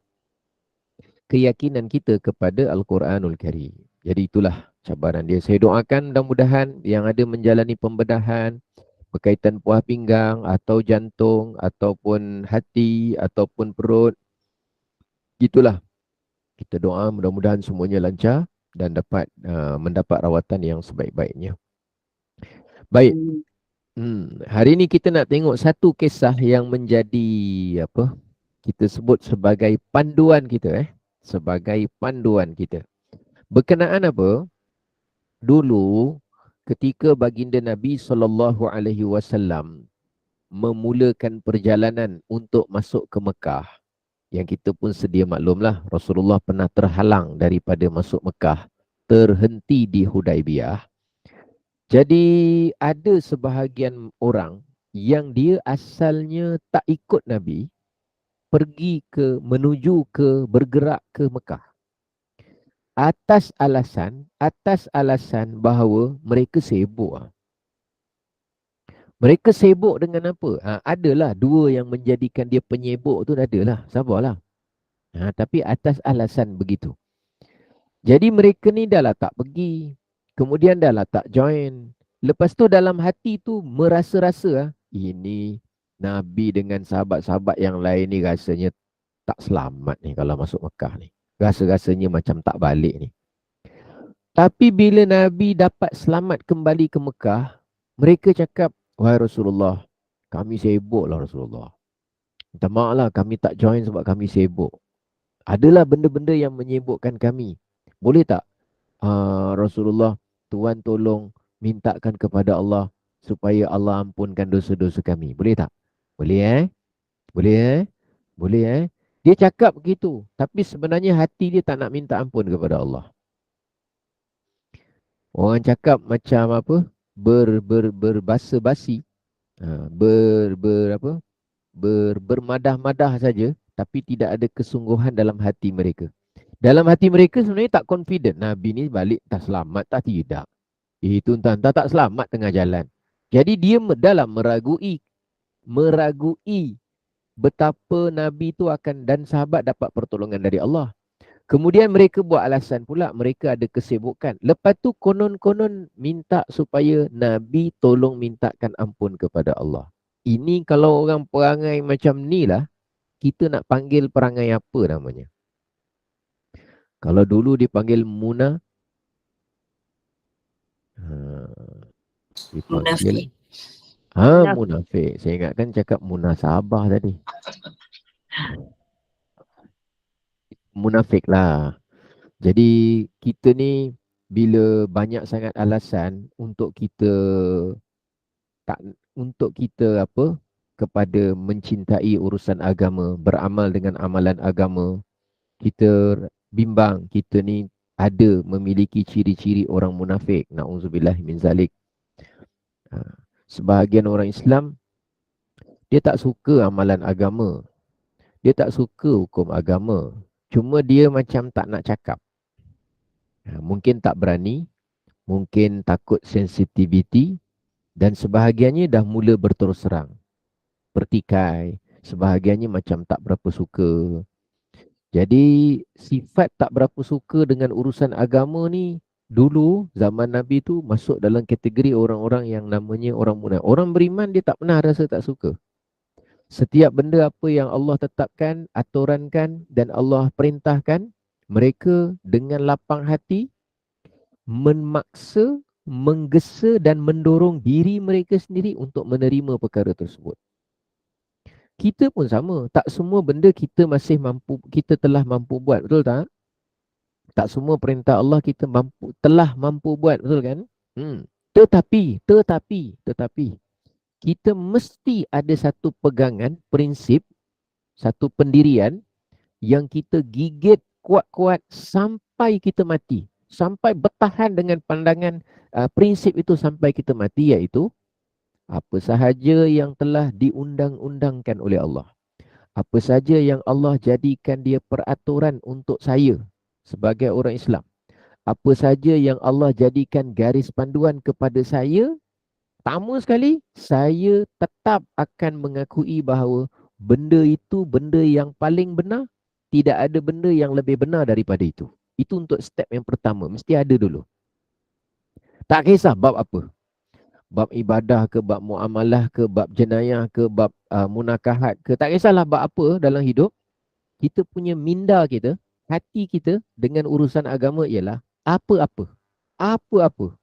keyakinan kita kepada Al-Quranul Karim. Jadi itulah cabaran dia. Saya doakan mudah-mudahan yang ada menjalani pembedahan berkaitan puah pinggang atau jantung ataupun hati ataupun perut. Itulah. Kita doa mudah-mudahan semuanya lancar dan dapat mendapat rawatan yang sebaik-baiknya. Baik. Hari ini kita nak tengok satu kisah yang menjadi apa? Kita sebut sebagai panduan kita sebagai panduan kita. Berkenaan apa? Dulu ketika baginda Nabi SAW memulakan perjalanan untuk masuk ke Mekah, yang kita pun sedia maklumlah, Rasulullah pernah terhalang daripada masuk Mekah, terhenti di Hudaibiyah. Jadi ada sebahagian orang yang dia asalnya tak ikut Nabi, menuju ke bergerak ke Mekah. Atas alasan bahawa mereka sibuk. Mereka sibuk dengan apa? Adalah dua yang menjadikan dia penyibuk tu, adalah, sabarlah. Tapi atas alasan begitu. Jadi mereka ni dah lah tak pergi. Kemudian dah lah tak join. Lepas tu dalam hati tu merasa-rasa ini Nabi dengan sahabat-sahabat yang lain ni rasanya tak selamat ni kalau masuk Mekah ni. Rasa-rasanya macam tak balik ni. Tapi bila Nabi dapat selamat kembali ke Mekah, mereka cakap, wahai Rasulullah, kami sibuk lah Rasulullah. Minta maaf lah, kami tak join sebab kami sibuk. Adalah benda-benda yang menyibukkan kami. Boleh tak Rasulullah, Tuan tolong mintakan kepada Allah supaya Allah ampunkan dosa-dosa kami. Boleh tak? Boleh Boleh Boleh Dia cakap begitu, tapi sebenarnya hati dia tak nak minta ampun kepada Allah. Orang cakap macam apa? Berbasa-basi. Bermadah-madah saja, tapi tidak ada kesungguhan dalam hati mereka. Dalam hati mereka sebenarnya tak confident. Nabi ni balik tak selamat, tidak. Itu entah tak selamat tengah jalan. Jadi dia dalam meragui betapa Nabi itu akan dan sahabat dapat pertolongan dari Allah. Kemudian mereka buat alasan pula, mereka ada kesibukan. Lepas tu konon-konon minta supaya Nabi tolong mintakan ampun kepada Allah. Ini kalau orang perangai macam ni lah, kita nak panggil perangai apa namanya? Kalau dulu dipanggil munafik. Munafik. Saya ingatkan cakap munasabah tadi. Munafik lah. Jadi kita ni bila banyak sangat alasan untuk kita kepada mencintai urusan agama, beramal dengan amalan agama, kita bimbang kita ni ada memiliki ciri-ciri orang munafik. Na'udzubillah min zalik. Sebahagian orang Islam, dia tak suka amalan agama. Dia tak suka hukum agama. Cuma dia macam tak nak cakap. Mungkin tak berani, mungkin takut sensitivity, dan sebahagiannya dah mula berterus terang. Pertikai, sebahagiannya macam tak berapa suka. Jadi sifat tak berapa suka dengan urusan agama ni, dulu zaman Nabi tu masuk dalam kategori orang-orang yang namanya orang munafik. Orang beriman dia tak pernah rasa tak suka. Setiap benda apa yang Allah tetapkan, aturankan dan Allah perintahkan, Mereka dengan lapang hati memaksa, menggesa dan mendorong diri mereka sendiri untuk menerima perkara tersebut. Kita pun sama, tak semua benda kita masih mampu, kita telah mampu buat, betul tak? Tak semua perintah Allah kita telah mampu buat, betul kan? Tetapi kita mesti ada satu pegangan, prinsip, satu pendirian yang kita gigit kuat-kuat sampai kita mati. Sampai bertahan dengan pandangan prinsip itu sampai kita mati, iaitu apa sahaja yang telah diundang-undangkan oleh Allah. Apa saja yang Allah jadikan dia peraturan untuk saya sebagai orang Islam. Apa saja yang Allah jadikan garis panduan kepada saya, pertama sekali, saya tetap akan mengakui bahawa benda itu benda yang paling benar. Tidak ada benda yang lebih benar daripada itu. Itu untuk step yang pertama. Mesti ada dulu. Tak kisah bab apa. Bab ibadah ke, bab muamalah ke, bab jenayah ke, bab munakahat ke. Tak kisahlah bab apa dalam hidup. Kita punya minda kita, hati kita dengan urusan agama ialah apa-apa. Apa-apa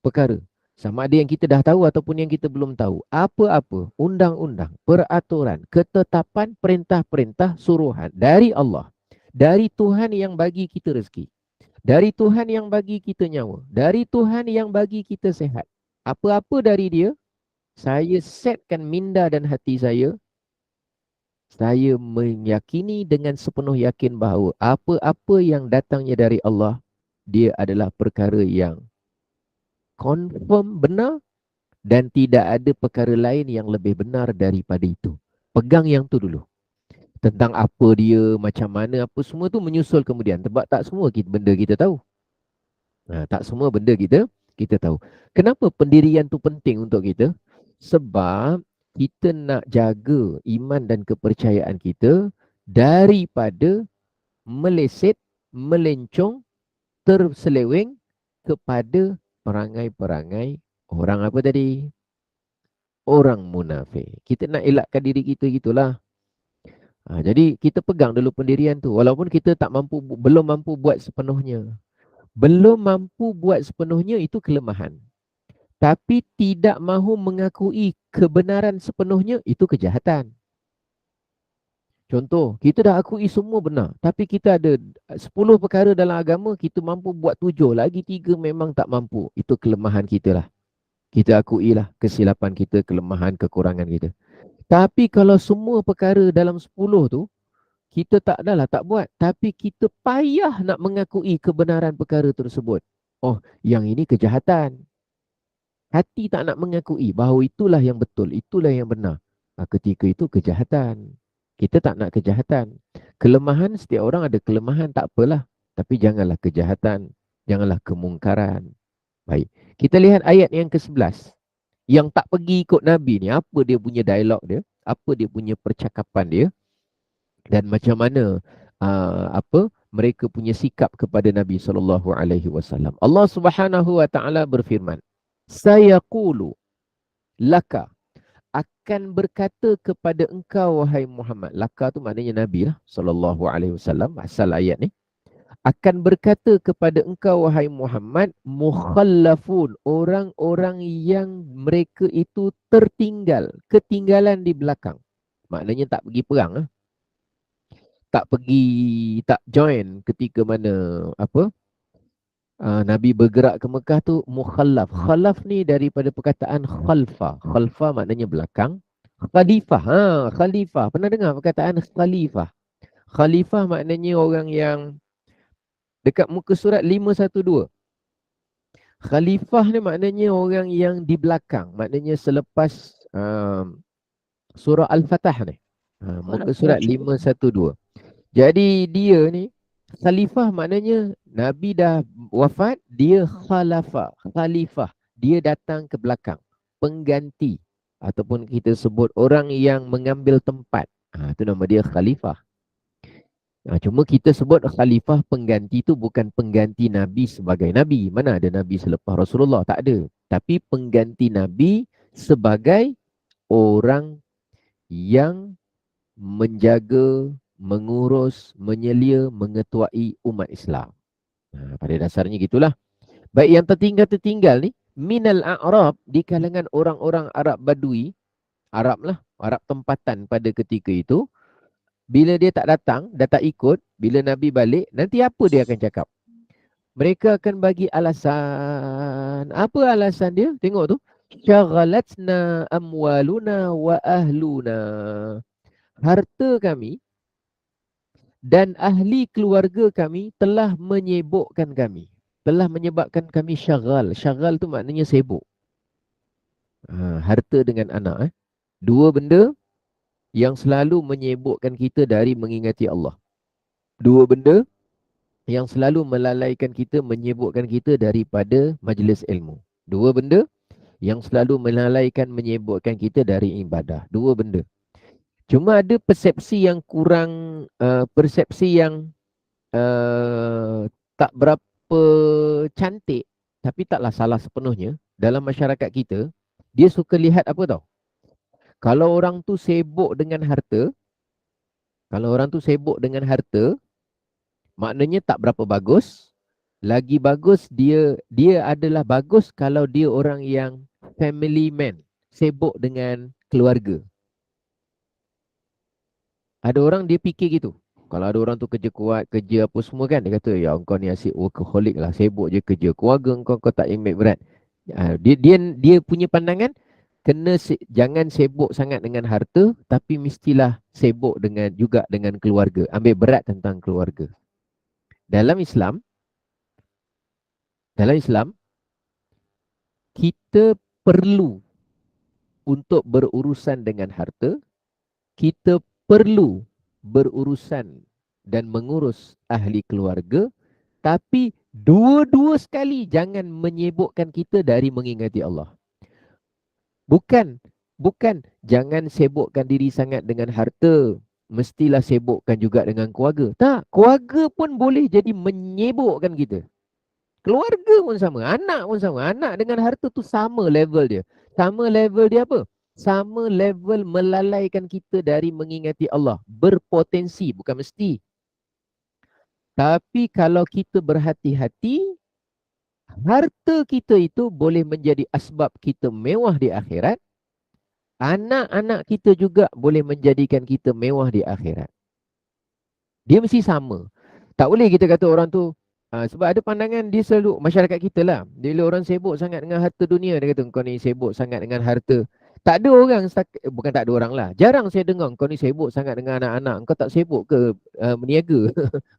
perkara. Sama ada yang kita dah tahu ataupun yang kita belum tahu. Apa-apa undang-undang, peraturan, ketetapan, perintah-perintah, suruhan dari Allah. Dari Tuhan yang bagi kita rezeki. Dari Tuhan yang bagi kita nyawa. Dari Tuhan yang bagi kita sehat. Apa-apa dari dia, saya setkan minda dan hati saya. Saya meyakini dengan sepenuh yakin bahawa apa-apa yang datangnya dari Allah, dia adalah perkara yang confirm benar dan tidak ada perkara lain yang lebih benar daripada itu. Pegang yang tu dulu. Tentang apa dia, macam mana, apa semua tu menyusul kemudian. Sebab tak semua benda kita tahu. Tak semua benda kita tahu. Kenapa pendirian tu penting untuk kita? Sebab kita nak jaga iman dan kepercayaan kita daripada meleset, melencong, terseleweng kepada perangai-perangai orang apa tadi? Orang munafik. Kita nak elakkan diri kita gitulah. Jadi kita pegang dulu pendirian tu. Walaupun kita belum mampu buat sepenuhnya. Belum mampu buat sepenuhnya itu kelemahan. Tapi tidak mahu mengakui kebenaran sepenuhnya itu kejahatan. Contoh, kita dah akui semua benar. Tapi kita ada 10 perkara dalam agama, kita mampu buat 7. Lagi 3 memang tak mampu. Itu kelemahan kita lah. Kita akuilah kesilapan kita, kelemahan, kekurangan kita. Tapi kalau semua perkara dalam 10 tu, kita tak adalah tak buat. Tapi kita payah nak mengakui kebenaran perkara tersebut. Oh, yang ini kejahatan. Hati tak nak mengakui bahawa itulah yang betul, itulah yang benar. Ketika itu kejahatan. Kita tak nak kejahatan. Kelemahan, setiap orang ada kelemahan, tak apalah. Tapi janganlah kejahatan. Janganlah kemungkaran. Baik. Kita lihat ayat yang ke-11. Yang tak pergi ikut Nabi ni, apa dia punya dialog dia? Apa dia punya percakapan dia? Dan macam mana mereka punya sikap kepada Nabi SAW. Allah Subhanahu wa taala berfirman, "Sayaqulu laka," akan berkata kepada engkau wahai Muhammad. Laka tu maknanya Nabi lah sallallahu alaihi wasallam, asal ayat ni. Akan berkata kepada engkau wahai Muhammad, mukhallafun, orang-orang yang mereka itu tertinggal, ketinggalan di belakang. Maknanya tak pergi perang lah. Tak join ketika mana Nabi bergerak ke Mekah tu mukhallaf. Khalaf ni daripada perkataan khalfa. Khalfa maknanya belakang. Khalifah. Khalifah. Pernah dengar perkataan khalifah? Khalifah maknanya orang yang dekat muka surat 512. Khalifah ni maknanya orang yang di belakang. Maknanya selepas surah Al-Fatah ni. Muka surat 512. Jadi dia ni khalifah maknanya Nabi dah wafat, dia khalifah. Dia datang ke belakang, pengganti ataupun kita sebut orang yang mengambil tempat. Itu nama dia khalifah. Cuma kita sebut khalifah pengganti tu bukan pengganti Nabi sebagai Nabi. Mana ada Nabi selepas Rasulullah? Tak ada. Tapi pengganti Nabi sebagai orang yang menjaga mengurus, menyelia, mengetuai umat Islam. Pada dasarnya gitulah. Baik, yang tertinggal ni, minal a'rab, di kalangan orang-orang Arab Badui, Arab lah, Arab tempatan pada ketika itu, bila dia tak datang, dah tak ikut, bila Nabi balik, nanti apa dia akan cakap? Mereka akan bagi alasan. Apa alasan dia? Tengok tu. Syaghalatna amwaluna wa ahluna. Harta kami dan ahli keluarga kami telah menyibukkan kami. Telah menyebabkan kami syaghal. Syaghal tu maknanya sibuk. Harta dengan anak. Dua benda yang selalu menyibukkan kita dari mengingati Allah. Dua benda yang selalu melalaikan kita, menyibukkan kita daripada majlis ilmu. Dua benda yang selalu melalaikan, menyibukkan kita dari ibadah. Dua benda. Cuma ada persepsi yang kurang, persepsi yang tak berapa cantik, tapi taklah salah sepenuhnya. Dalam masyarakat kita, dia suka lihat apa tau? Kalau orang tu sibuk dengan harta, maknanya tak berapa bagus. Lagi bagus dia adalah bagus kalau dia orang yang family man, sibuk dengan keluarga. Ada orang dia fikir gitu. Kalau ada orang tu kerja kuat, kerja apa semua kan, dia kata, ya engkau ni asyik workaholic lah, sibuk je kerja. Keluarga kau tak ambil berat. Dia punya pandangan, jangan sibuk sangat dengan harta, tapi mestilah sibuk juga dengan keluarga. Ambil berat tentang keluarga. Dalam Islam, kita perlu untuk berurusan dengan harta, kita perlu berurusan dan mengurus ahli keluarga, tapi dua-dua sekali jangan menyibukkan kita dari mengingati Allah. Bukan jangan sibukkan diri sangat dengan harta, mestilah sibukkan juga dengan keluarga. Tak, keluarga pun boleh jadi menyibukkan kita. Keluarga pun sama, anak pun sama. Anak dengan harta tu sama level dia. Sama level dia apa? Sama level melalaikan kita dari mengingati Allah. Berpotensi, bukan mesti. Tapi kalau kita berhati-hati, harta kita itu boleh menjadi asbab kita mewah di akhirat. Anak-anak kita juga boleh menjadikan kita mewah di akhirat. Dia mesti sama. Tak boleh kita kata orang tu, sebab ada pandangan dia selalu, masyarakat kita lah, bila orang sibuk sangat dengan harta dunia, dia kata kau ni sibuk sangat dengan harta. Tak ada orang, bukan tak ada orang lah, jarang saya dengar kau ni sibuk sangat dengan anak-anak. Kau tak sibuk ke meniaga?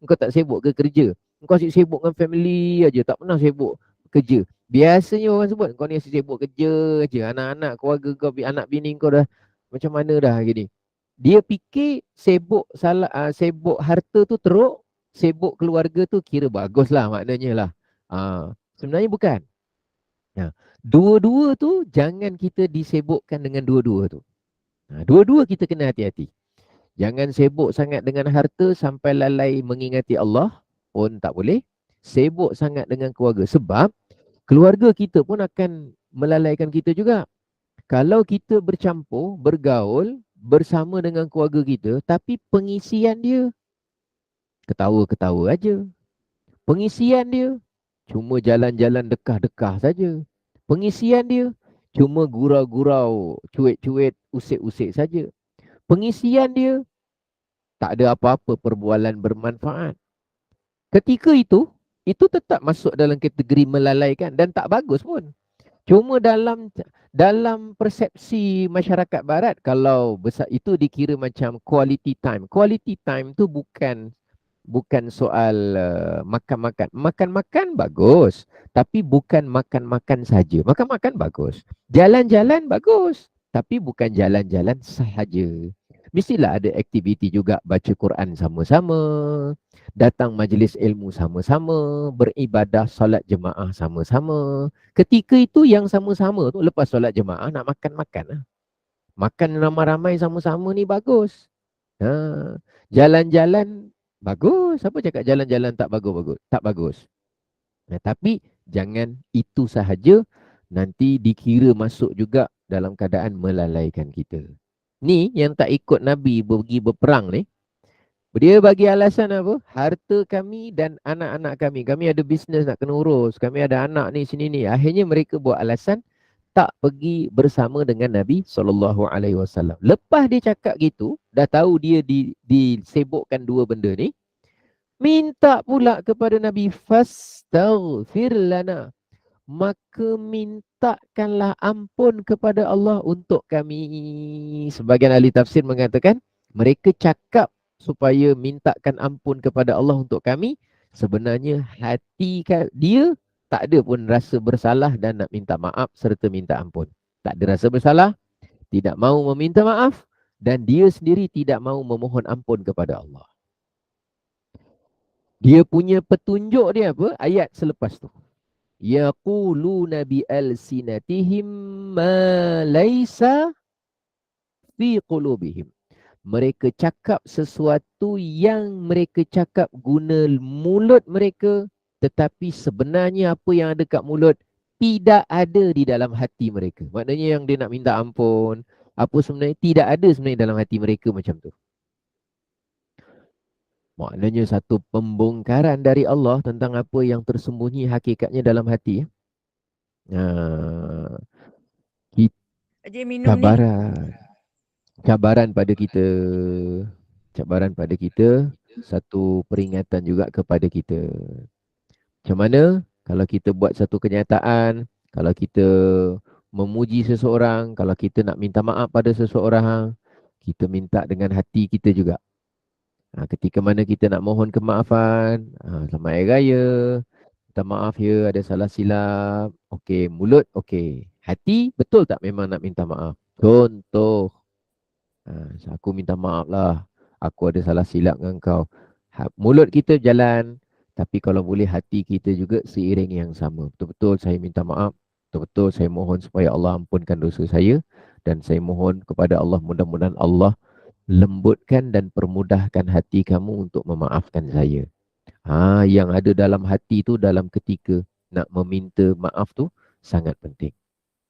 Kau tak sibuk ke kerja? Kau asyik sibuk dengan family aja, tak pernah sibuk kerja. Biasanya orang sebut kau ni asyik sibuk kerja aja. Anak-anak, keluarga kau, anak bini kau dah macam mana dah gini. Dia fikir sibuk harta tu teruk, sibuk keluarga tu kira bagus lah maknanya lah. Sebenarnya bukan. Dua-dua tu jangan kita disibukkan dengan dua-dua tu. Dua-dua kita kena hati-hati. Jangan sibuk sangat dengan harta sampai lalai mengingati Allah pun tak boleh. Sibuk sangat dengan keluarga. Sebab keluarga kita pun akan melalaikan kita juga. Kalau kita bercampur, bergaul bersama dengan keluarga kita, tapi pengisian dia ketawa-ketawa aja. Pengisian dia cuma jalan-jalan dekah-dekah saja. Pengisian dia cuma gurau-gurau, cuit-cuit, usik-usik saja. Pengisian dia tak ada apa-apa perbualan bermanfaat. Ketika itu tetap masuk dalam kategori melalaikan dan tak bagus pun. Cuma dalam persepsi masyarakat barat, kalau besar itu dikira macam quality time. Quality time tu bukan soal makan-makan. Makan-makan bagus, tapi bukan makan-makan saja. Makan-makan bagus. Jalan-jalan bagus, tapi bukan jalan-jalan sahaja. Mestilah ada aktiviti juga, baca Quran sama-sama, datang majlis ilmu sama-sama, beribadah solat jemaah sama-sama. Ketika itu yang sama-sama tu, lepas solat jemaah nak makan-makan. Makan ramai-ramai sama-sama ni bagus. Jalan-jalan bagus. Siapa cakap jalan-jalan tak bagus? Tak bagus. Tapi jangan itu sahaja, nanti dikira masuk juga dalam keadaan melalaikan kita. Ni yang tak ikut Nabi pergi berperang ni, Dia bagi alasan apa? Harta kami dan anak-anak kami. Kami ada bisnes nak kena urus. Kami ada anak ni sini ni. Akhirnya mereka buat alasan tak pergi bersama dengan Nabi SAW. Lepas dia cakap gitu, dah tahu dia disebokkan dua benda ni, minta pula kepada Nabi, fastaghfir lana. Maka mintakanlah ampun kepada Allah untuk kami. Sebagian ahli tafsir mengatakan, mereka cakap supaya mintakan ampun kepada Allah untuk kami. Sebenarnya hati dia tak ada pun rasa bersalah dan nak minta maaf serta minta ampun. Tak ada rasa bersalah, tidak mahu meminta maaf dan dia sendiri tidak mahu memohon ampun kepada Allah. Dia punya petunjuk dia apa? Ayat selepas tu. Yaquluna bi alsinatihim ma laysa fi qulubihim. Mereka cakap sesuatu yang mereka cakap guna mulut mereka, tetapi sebenarnya apa yang ada kat mulut tidak ada di dalam hati mereka. Maknanya yang dia nak minta ampun, apa sebenarnya tidak ada sebenarnya dalam hati mereka macam tu. Maknanya satu pembongkaran dari Allah tentang apa yang tersembunyi hakikatnya dalam hati. Kita Aje minum ni. Cabaran pada kita. Cabaran pada kita. Satu peringatan juga kepada kita. Macam mana kalau kita buat satu kenyataan, kalau kita memuji seseorang, kalau kita nak minta maaf pada seseorang, kita minta dengan hati kita juga. Ketika mana kita nak mohon kemaafan, selamat hari raya, minta maaf ya, ada salah silap. Okey, mulut okey. Hati betul tak memang nak minta maaf? Contoh, aku minta maaf lah, aku ada salah silap dengan kau. Mulut kita jalan, tapi kalau boleh hati kita juga seiring yang sama. Betul-betul saya minta maaf, betul-betul saya mohon supaya Allah ampunkan dosa saya. Dan saya mohon kepada Allah, mudah-mudahan Allah lembutkan dan permudahkan hati kamu untuk memaafkan saya. Yang ada dalam hati tu dalam ketika nak meminta maaf tu sangat penting.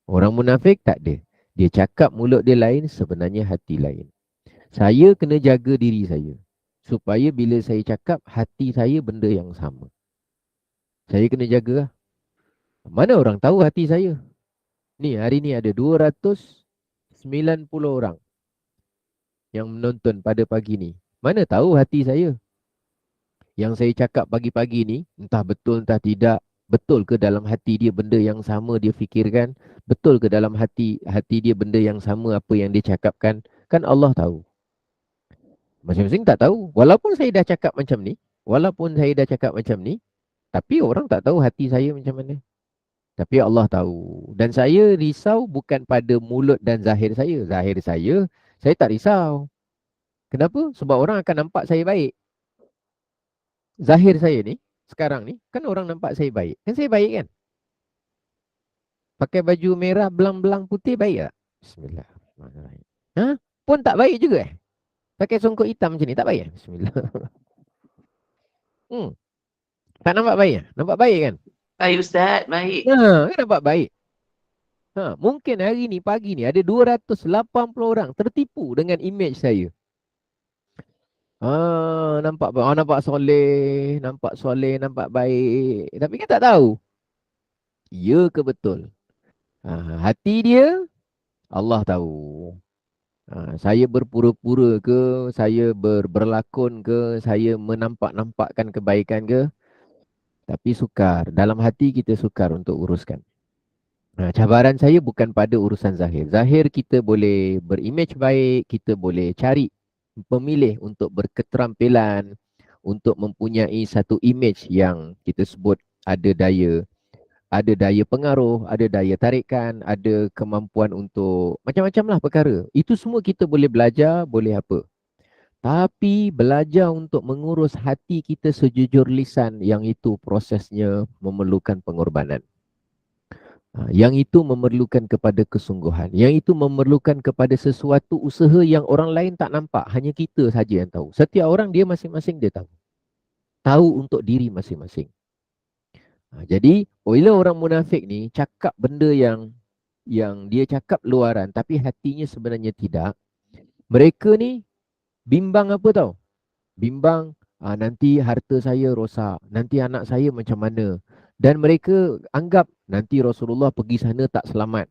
Orang munafik tak ada. Dia cakap mulut dia lain, sebenarnya hati lain. Saya kena jaga diri saya supaya bila saya cakap, hati saya benda yang sama. Saya kena jaga lah. Mana orang tahu hati saya? Ni hari ni ada 290 orang yang menonton pada pagi ni. Mana tahu hati saya? Yang saya cakap pagi-pagi ni, entah betul entah tidak, betul ke dalam hati dia benda yang sama dia fikirkan? Betul ke dalam hati dia benda yang sama apa yang dia cakapkan? Kan Allah tahu. Masing-masing tak tahu. Walaupun saya dah cakap macam ni, tapi orang tak tahu hati saya macam mana. Tapi Allah tahu. Dan saya risau bukan pada mulut dan zahir saya. Zahir saya tak risau. Kenapa? Sebab orang akan nampak saya baik. Zahir saya ni, sekarang ni, kan orang nampak saya baik. Kan saya baik kan? Pakai baju merah, belang-belang putih, baik tak? Bismillahirrahmanirrahim. Pun tak baik juga Pakai songkok hitam macam ni, tak baik Bismillah. Tak nampak baik Nampak baik kan? Baik Ustaz, baik. Kan nampak baik. Mungkin hari ni, pagi ni, ada 280 orang tertipu dengan image saya. Nampak soleh, nampak baik. Tapi kan tak tahu. Ya ke betul? Hati dia, Allah tahu. Saya berpura-pura ke, saya berlakon ke, saya menampak-nampakkan kebaikan ke. Tapi sukar. Dalam hati kita sukar untuk uruskan. Cabaran saya bukan pada urusan zahir. Zahir kita boleh berimage baik, kita boleh cari pemilih untuk berketerampilan, untuk mempunyai satu image yang kita sebut ada daya pengaruh, ada daya tarikan, ada kemampuan untuk macam-macam lah perkara. Itu semua kita boleh belajar, boleh apa. Tapi belajar untuk mengurus hati kita sejujur lisan, yang itu prosesnya memerlukan pengorbanan. Yang itu memerlukan kepada kesungguhan. Yang itu memerlukan kepada sesuatu usaha yang orang lain tak nampak. Hanya kita saja yang tahu. Setiap orang dia masing-masing dia tahu. Tahu untuk diri masing-masing. Jadi, bila orang munafik ni cakap benda yang dia cakap luaran tapi hatinya sebenarnya tidak. Mereka ni bimbang apa tahu? bimbang, nanti harta saya rosak, nanti anak saya macam mana. Dan mereka anggap nanti Rasulullah pergi sana tak selamat.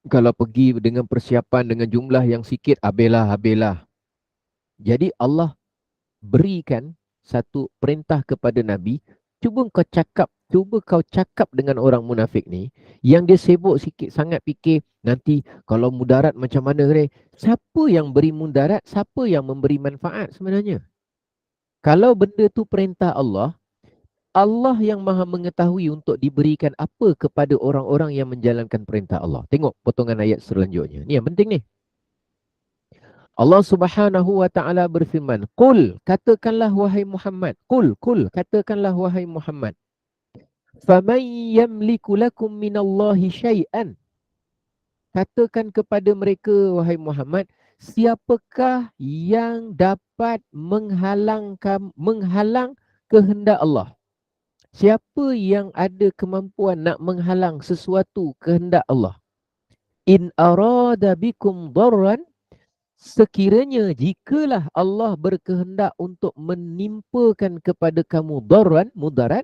Kalau pergi dengan persiapan dengan jumlah yang sikit, habis-lah. Jadi Allah berikan satu perintah kepada Nabi, cuba kau cakap dengan orang munafik ni, yang dia sibuk sikit sangat fikir, nanti kalau mudarat macam mana ni? Siapa yang beri mudarat, siapa yang memberi manfaat sebenarnya? Kalau benda tu perintah Allah, Allah yang maha mengetahui untuk diberikan apa kepada orang-orang yang menjalankan perintah Allah. Tengok potongan ayat selanjutnya. Ni yang penting ni. Allah Subhanahu wa taala berfirman, "Qul, katakanlah wahai Muhammad, qul, katakanlah wahai Muhammad. Faman yamliku lakum minallahi syai'an." Katakan kepada mereka wahai Muhammad, siapakah yang dapat menghalang kehendak Allah? Siapa yang ada kemampuan nak menghalang sesuatu kehendak Allah? In arada bikum darran, sekiranya jikalah Allah berkehendak untuk menimpakan kepada kamu darran, mudarat,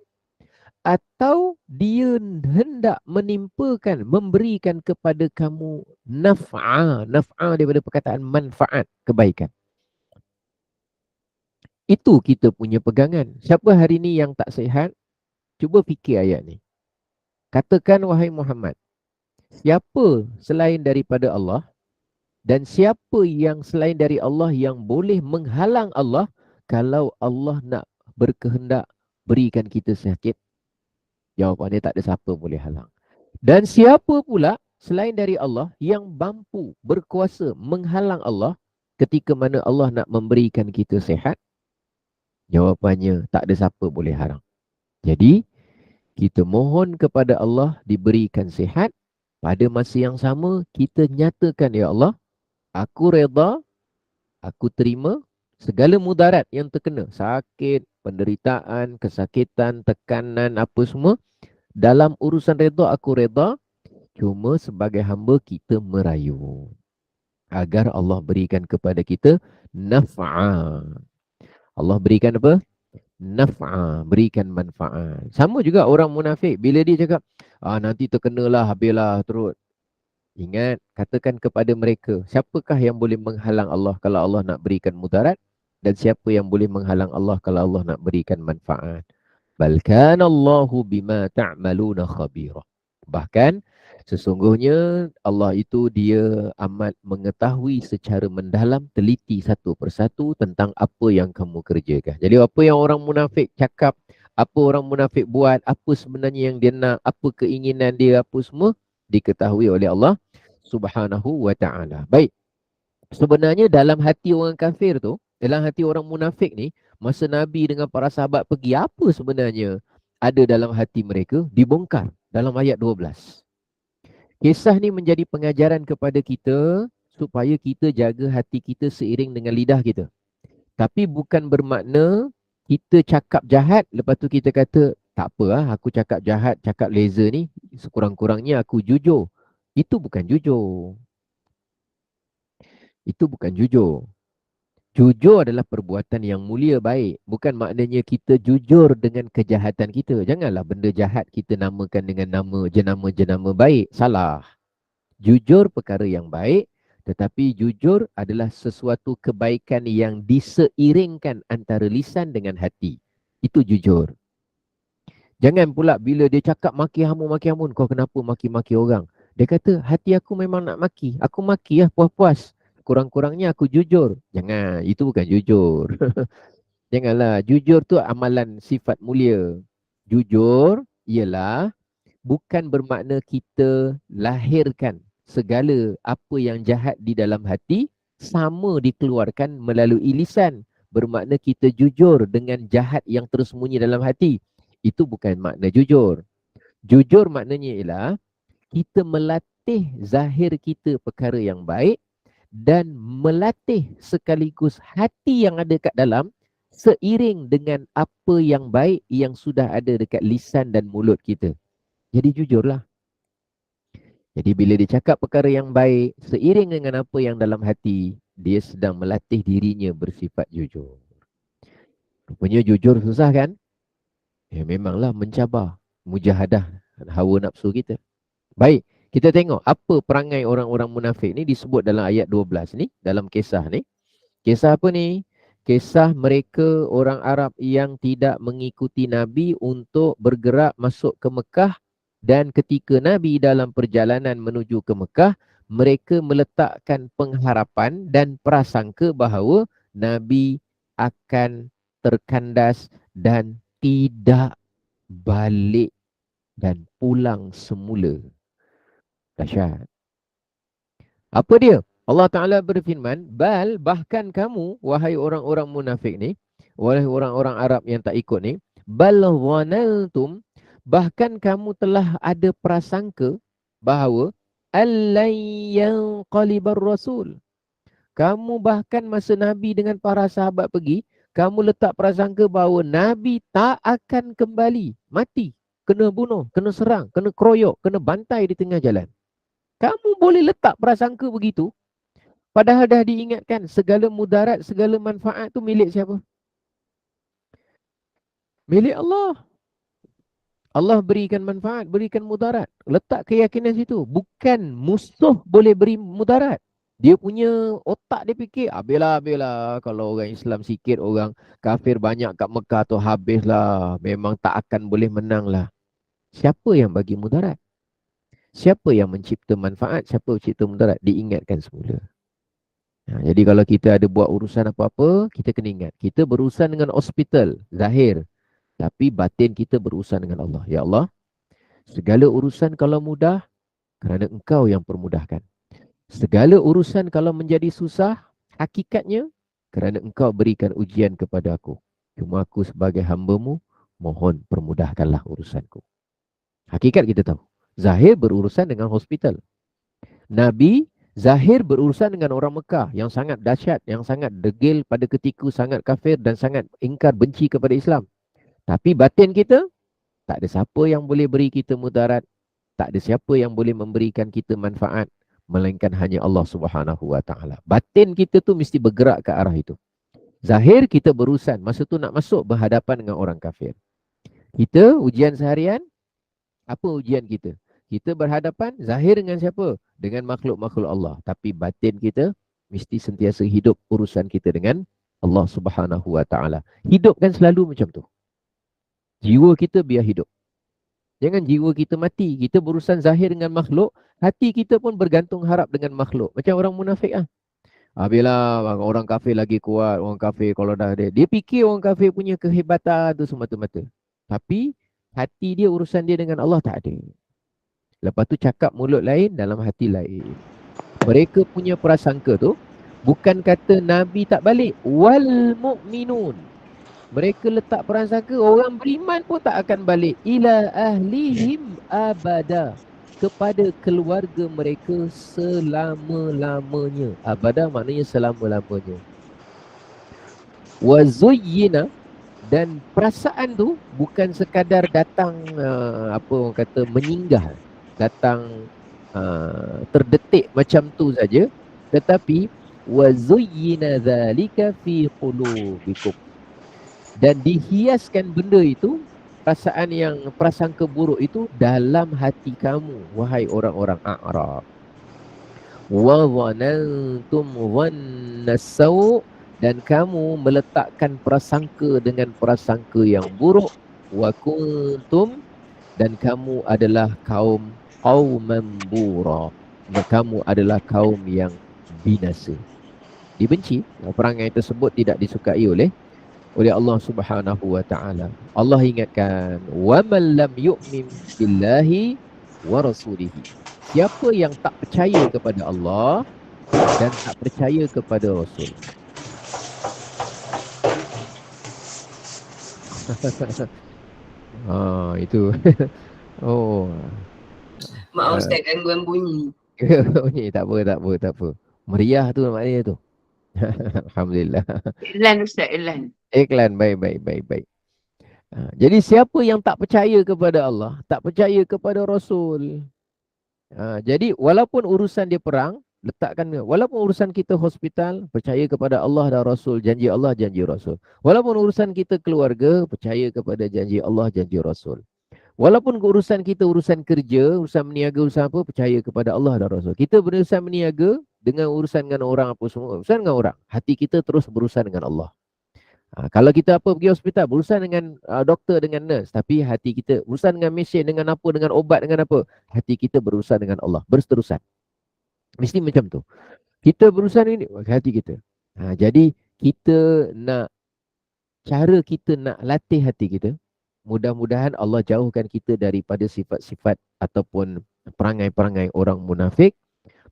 atau dia hendak menimpakan, memberikan kepada kamu naf'a daripada perkataan manfaat, kebaikan. Itu kita punya pegangan. Siapa hari ni yang tak sihat, cuba fikir ayat ni. Katakan wahai Muhammad, siapa selain daripada Allah dan siapa yang selain dari Allah yang boleh menghalang Allah kalau Allah nak berkehendak berikan kita sakit? Jawapannya tak ada siapa boleh halang. Dan siapa pula selain dari Allah yang mampu berkuasa menghalang Allah ketika mana Allah nak memberikan kita sihat? Jawapannya tak ada siapa boleh halang. Jadi kita mohon kepada Allah diberikan sihat. Pada masa yang sama, kita nyatakan, ya Allah, aku reda, aku terima segala mudarat yang terkena. Sakit, penderitaan, kesakitan, tekanan, apa semua. Dalam urusan reda, aku reda. Cuma sebagai hamba kita merayu. Agar Allah berikan kepada kita naf'a. Allah berikan apa? Naf'a, berikan manfaat. Sama juga orang munafik. Bila dia cakap, nanti terkenalah, habislah, terus. Ingat, katakan kepada mereka, siapakah yang boleh menghalang Allah kalau Allah nak berikan mudarat? Dan siapa yang boleh menghalang Allah kalau Allah nak berikan manfaat? Bal kana Allahu bima ta'maluna khabira. Bahkan, sesungguhnya Allah itu dia amat mengetahui secara mendalam, teliti satu persatu tentang apa yang kamu kerjakan. Jadi apa yang orang munafik cakap, apa orang munafik buat, apa sebenarnya yang dia nak, apa keinginan dia, apa semua, diketahui oleh Allah Subhanahu wa ta'ala. Baik, sebenarnya dalam hati orang kafir tu, dalam hati orang munafik ni, masa Nabi dengan para sahabat pergi, apa sebenarnya ada dalam hati mereka, dibongkar dalam ayat 12. Kisah ni menjadi pengajaran kepada kita supaya kita jaga hati kita seiring dengan lidah kita. Tapi bukan bermakna kita cakap jahat, lepas tu kita kata, tak apa aku cakap jahat, cakap leza ni, sekurang-kurangnya aku jujur. Itu bukan jujur. Itu bukan jujur. Jujur adalah perbuatan yang mulia, baik. Bukan maknanya kita jujur dengan kejahatan kita. Janganlah benda jahat kita namakan dengan nama jenama-jenama baik. Salah. Jujur perkara yang baik, tetapi jujur adalah sesuatu kebaikan yang diseiringkan antara lisan dengan hati. Itu jujur. Jangan pula bila dia cakap maki hamun, kau kenapa maki-maki orang? Dia kata, hati aku memang nak maki. Aku maki lah puas-puas. Kurang-kurangnya aku jujur. Jangan, itu bukan jujur. Janganlah, jujur tu amalan sifat mulia. Jujur ialah bukan bermakna kita lahirkan segala apa yang jahat di dalam hati sama dikeluarkan melalui lisan. Bermakna kita jujur dengan jahat yang tersembunyi dalam hati. Itu bukan makna jujur. Jujur maknanya ialah kita melatih zahir kita perkara yang baik dan melatih sekaligus hati yang ada kat dalam seiring dengan apa yang baik yang sudah ada dekat lisan dan mulut kita. Jadi jujurlah. Jadi bila dia cakap perkara yang baik seiring dengan apa yang dalam hati, dia sedang melatih dirinya bersifat jujur. Rupanya jujur susah kan? Ya memanglah mencabar. Mujahadah hawa nafsu kita. Baik, kita tengok apa perangai orang-orang munafik ni disebut dalam ayat 12 ni, dalam kisah ni. Kisah apa ni? Kisah mereka orang Arab yang tidak mengikuti Nabi untuk bergerak masuk ke Mekah, dan ketika Nabi dalam perjalanan menuju ke Mekah, mereka meletakkan pengharapan dan prasangka bahawa Nabi akan terkandas dan tidak balik dan pulang semula. Dahsyat. Apa dia? Allah Ta'ala berfirman, bahkan kamu, wahai orang-orang munafik ni, wahai orang-orang Arab yang tak ikut ni, bal dhanantum, bahkan kamu telah ada prasangka bahawa allan yanqalibar rasul. Kamu bahkan masa Nabi dengan para sahabat pergi, kamu letak prasangka bahawa Nabi tak akan kembali, mati, kena bunuh, kena serang, kena keroyok, kena bantai di tengah jalan. Kamu boleh letak prasangka begitu, padahal dah diingatkan segala mudarat, segala manfaat tu milik siapa? Milik Allah. Allah berikan manfaat, berikan mudarat. Letak keyakinan situ. Bukan musuh boleh beri mudarat. Dia punya otak dia fikir, habislah kalau orang Islam sikit, orang kafir banyak kat Mekah tu habislah. Memang tak akan boleh menang lah. Siapa yang bagi mudarat? Siapa yang mencipta manfaat? Siapa yang mencipta mudarat? Diingatkan semula. Jadi kalau kita ada buat urusan apa-apa, kita kena ingat. Kita berurusan dengan hospital, zahir. Tapi batin kita berurusan dengan Allah. Ya Allah, segala urusan kalau mudah, kerana Engkau yang permudahkan. Segala urusan kalau menjadi susah, hakikatnya kerana Engkau berikan ujian kepada aku. Cuma aku sebagai hamba-Mu, mohon permudahkanlah urusanku. Hakikat kita tahu. Zahir berurusan dengan hospital. Nabi zahir berurusan dengan orang Mekah yang sangat dahsyat, yang sangat degil pada ketika, sangat kafir dan sangat ingkar benci kepada Islam. Tapi batin kita, tak ada siapa yang boleh beri kita mudarat, tak ada siapa yang boleh memberikan kita manfaat, melainkan hanya Allah Subhanahu Wa Taala. Batin kita tu mesti bergerak ke arah itu. Zahir kita berurusan, masa tu nak masuk berhadapan dengan orang kafir. Kita ujian seharian, apa ujian kita? Kita berhadapan zahir dengan siapa? Dengan makhluk-makhluk Allah. Tapi batin kita mesti sentiasa hidup urusan kita dengan Allah Subhanahu Wa Taala. Hidupkan selalu macam tu. Jiwa kita biar hidup. Jangan jiwa kita mati. Kita berurusan zahir dengan makhluk, hati kita pun bergantung harap dengan makhluk. Macam orang munafik ah. Bila orang kafir lagi kuat, orang kafir kalau dah ada, dia fikir orang kafir punya kehebatan tu semata-mata. Tapi hati dia, urusan dia dengan Allah tak ada. Lepas tu cakap mulut lain, dalam hati lain. Mereka punya prasangka tu bukan kata Nabi tak balik. Wal mu'minun. Mereka letak prasangka orang beriman pun tak akan balik. Ila ahlihim abada. Kepada keluarga mereka selama-lamanya. Abada maknanya selama-lamanya. Wa zuyyina. Dan perasaan tu bukan sekadar datang apa orang kata menyinggah, datang terdetik macam tu saja, tetapi wa zuyyina dzalika fi qulubikum, dan dihiaskan benda itu, perasaan yang prasangka buruk itu dalam hati kamu, wahai orang-orang A'rab. Wa dhanantum dhannasaw, dan kamu meletakkan prasangka dengan prasangka yang buruk. Wa kuntum, dan kamu adalah qauman bura, kamu adalah kaum yang binasa, dibenci. Perangai tersebut tidak disukai oleh Allah Subhanahu Wa Taala. Allah ingatkan, wa man lam yu'min billahi wa rasulihi, siapa yang tak percaya kepada Allah dan tak percaya kepada Rasul. Itu. Oh. Maaf Ustaz, gangguan bunyi. Bunyi tak apa. Meriah tu maknanya tu. Alhamdulillah. Iklan Ustaz, iklan. Iklan, baik. Jadi siapa yang tak percaya kepada Allah, tak percaya kepada Rasul. Jadi walaupun urusan dia perang, letakkan, walaupun urusan kita hospital, percaya kepada Allah dan Rasul, janji Allah, janji Rasul. Walaupun urusan kita keluarga, percaya kepada janji Allah, janji Rasul. Walaupun urusan kita urusan kerja, urusan meniaga, urusan apa, percaya kepada Allah dan Rasul. Kita berurusan meniaga dengan urusan dengan orang apa semua, urusan dengan orang. Hati kita terus berurusan dengan Allah. Kalau kita apa pergi hospital, berurusan dengan doktor, dengan nurse, tapi hati kita berurusan dengan mesin, dengan apa, dengan obat, dengan apa, hati kita berurusan dengan Allah, berseterusan. Mesti macam tu. Kita berurusan ini, hati kita. Jadi kita nak, cara kita nak latih hati kita, mudah-mudahan Allah jauhkan kita daripada sifat-sifat ataupun perangai-perangai orang munafik.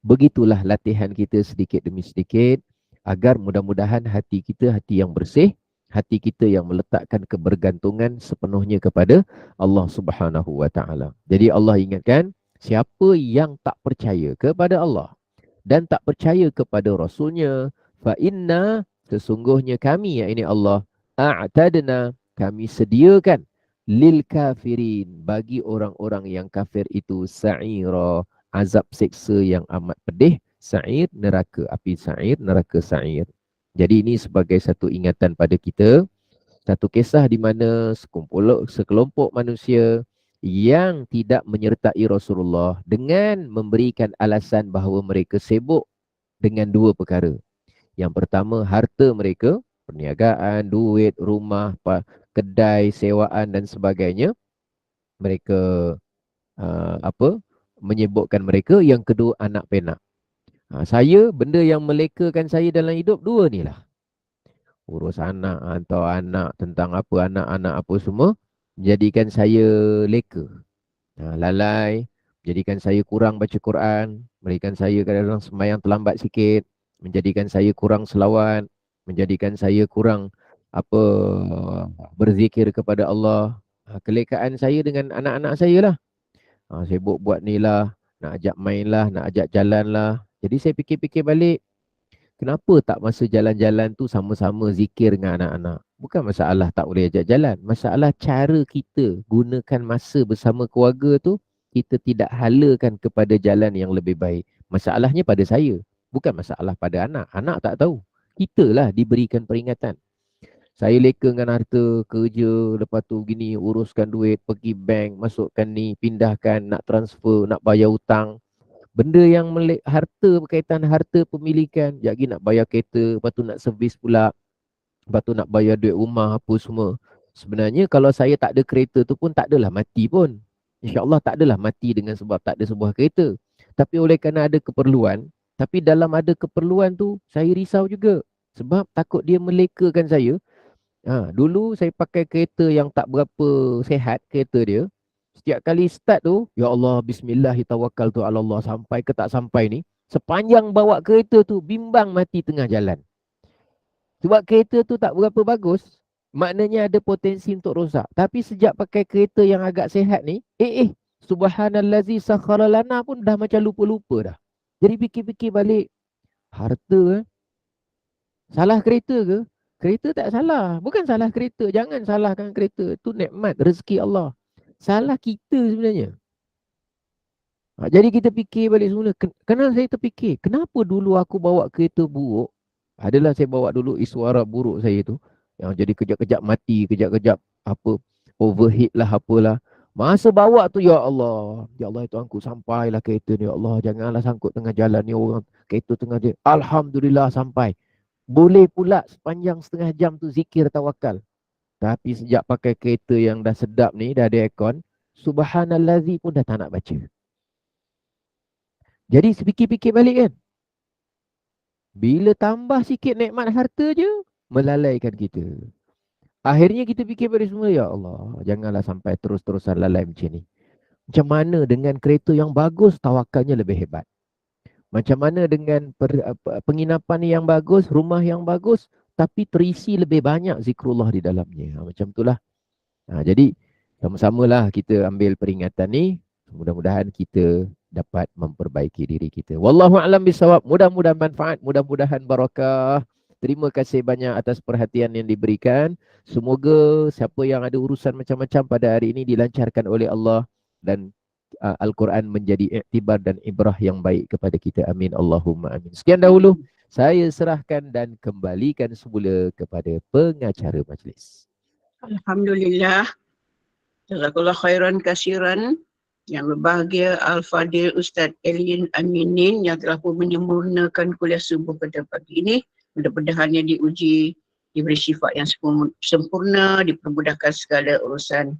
Begitulah latihan kita sedikit demi sedikit, agar mudah-mudahan hati kita hati yang bersih, hati kita yang meletakkan kebergantungan sepenuhnya kepada Allah Subhanahu wa taala. Jadi Allah ingatkan, siapa yang tak percaya kepada Allah dan tak percaya kepada Rasulnya, fa inna, sesungguhnya kami, yakni Allah, a'tadna, kami sediakan, lil kafirin, bagi orang-orang yang kafir itu, sa'ira, azab seksa yang amat pedih. Sa'ir, neraka api sa'ir, neraka sa'ir. Jadi ini sebagai satu ingatan pada kita, satu kisah di mana sekelompok manusia yang tidak menyertai Rasulullah dengan memberikan alasan bahawa mereka sibuk dengan dua perkara. Yang pertama, harta mereka, perniagaan, duit, rumah, kedai, sewaan dan sebagainya. Mereka menyebutkan mereka. Yang kedua, anak penak. Saya, benda yang melekakan saya dalam hidup dua ni lah. Urus anak atau anak, tentang apa anak-anak apa semua, jadikan saya leka. Lalai, jadikan saya kurang baca Quran, menjadikan saya kadang-kadang sembahyang terlambat sikit, menjadikan saya kurang selawat, menjadikan saya kurang berzikir kepada Allah. Kelekaan saya dengan anak-anak saya lah. Sibuk buat ni lah, nak ajak main lah, nak ajak jalan lah. Jadi saya fikir-fikir balik, kenapa tak masa jalan-jalan tu sama-sama zikir dengan anak-anak? Bukan masalah tak boleh ajak jalan. Masalah cara kita gunakan masa bersama keluarga tu, kita tidak halakan kepada jalan yang lebih baik. Masalahnya pada saya, bukan masalah pada anak. Anak tak tahu. Kita lah diberikan peringatan. Saya leka dengan harta, kerja, lepas tu gini, uruskan duit, pergi bank, masukkan ni, pindahkan, nak transfer, nak bayar hutang. Benda yang harta, berkaitan harta pemilikan, sekejap lagi nak bayar kereta, lepas tu nak servis pula, lepas tu nak bayar duit rumah apa semua. Sebenarnya kalau saya tak ada kereta tu pun tak adalah mati pun. InsyaAllah tak adalah mati dengan sebab tak ada sebuah kereta. Tapi oleh kerana ada keperluan, tapi dalam ada keperluan tu, saya risau juga. Sebab takut dia melekakan saya. Dulu saya pakai kereta yang tak berapa sehat, kereta dia. Setiap kali start tu, ya Allah, bismillahirrahmanirrahim, ala Allah, sampai ke tak sampai ni. Sepanjang bawa kereta tu, bimbang mati tengah jalan. Sebab kereta tu tak berapa bagus, maknanya ada potensi untuk rosak. Tapi sejak pakai kereta yang agak sehat ni, subhanallazi sakhara lana pun dah macam lupa-lupa dah. Jadi fikir-fikir balik, harta salah kereta ke? Kereta tak salah. Bukan salah kereta. Jangan salahkan kereta. Itu nikmat, rezeki Allah. Salah kita sebenarnya. Jadi kita fikir balik semula. Kenapa saya terfikir? Kenapa dulu aku bawa kereta buruk? Adalah saya bawa dulu Iswara buruk saya tu. Yang jadi kejap-kejap mati, kejap-kejap overheat lah apalah. Masa bawa tu, ya Allah Tuanku, sampailah kereta ni. Ya Allah, janganlah sangkut tengah jalan ni orang. Kereta tengah dia. Alhamdulillah sampai. Boleh pula sepanjang setengah jam tu zikir tawakal. Tapi sejak pakai kereta yang dah sedap ni, dah ada aircon, subhanallazi pun dah tak nak baca. Jadi fikir-fikir balik kan. Bila tambah sikit nikmat harta je, melalaikan kita. Akhirnya kita fikir balik semua, ya Allah, janganlah sampai terus-terusan lalai macam ni. Macam mana dengan kereta yang bagus, tawakalnya lebih hebat. Macam mana dengan penginapan yang bagus, rumah yang bagus, tapi terisi lebih banyak zikrullah di dalamnya. Macam itulah. Jadi sama-samalah kita ambil peringatan ni. Mudah-mudahan kita dapat memperbaiki diri kita. Wallahu a'lam bisawab. Mudah-mudahan manfaat, mudah-mudahan barakah. Terima kasih banyak atas perhatian yang diberikan. Semoga siapa yang ada urusan macam-macam pada hari ini dilancarkan oleh Allah dan Al-Quran menjadi iktibar dan ibrah yang baik kepada kita. Amin. Allahumma amin. Sekian dahulu saya serahkan dan kembalikan semula kepada pengacara majlis. Alhamdulillah. Jazakallah khairan kasiran. Yang berbahagia Al-Fadil Ustaz Elin Aminin yang telah pun menyempurnakan kuliah subuh pada pagi ini. Mudah-mudahan yang diuji diberi sifat yang sempurna, dipermudahkan segala urusan.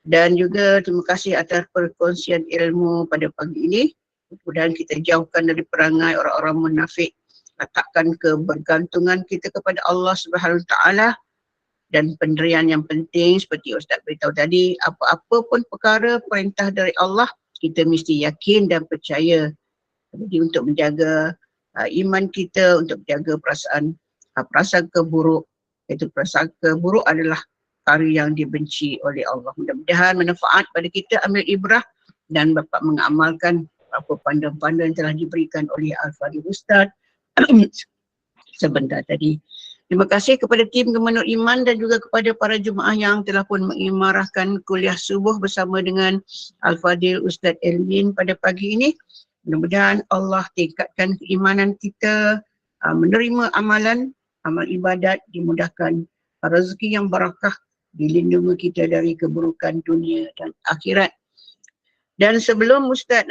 Dan juga terima kasih atas perkongsian ilmu pada pagi ini. Mudah-mudahan kita jauhkan dari perangai orang-orang munafik. Letakkan kebergantungan kita kepada Allah Subhanahu Wa Taala. Dan pendirian yang penting seperti Ustaz beritahu tadi, apa-apa pun perkara perintah dari Allah, kita mesti yakin dan percaya. Jadi untuk menjaga iman kita, untuk menjaga prasangka buruk. Iaitu prasangka buruk adalah perkara yang dibenci oleh Allah. Mudah-mudahan manfaat pada kita, ambil ibrah dan dapat mengamalkan apa panduan-panduan yang telah diberikan oleh Al-Fadil Ustaz sebentar tadi. Terima kasih kepada tim Gemanur Iman dan juga kepada para jemaah yang telah pun mengimarahkan kuliah subuh bersama dengan Al-Fadil Ustaz Elmin pada pagi ini. Mudah-mudahan Allah tingkatkan keimanan kita, menerima amalan, amal ibadat, dimudahkan rezeki yang barakah, dilindungi kita dari keburukan dunia dan akhirat. Dan sebelum Ustaz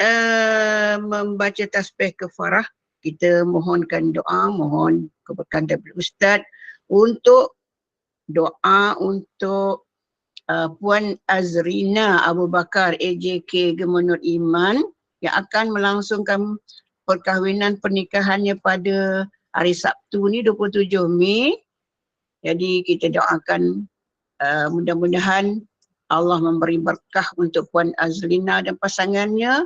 membaca tasbih kafarah, kita mohonkan doa, mohon keberkahan daripada Ustaz untuk doa untuk Puan Azrina Abu Bakar AJK Gemanur Iman yang akan melangsungkan perkahwinan pernikahannya pada hari Sabtu ni 27 Mei. Jadi kita doakan mudah-mudahan Allah memberi berkah untuk Puan Azrina dan pasangannya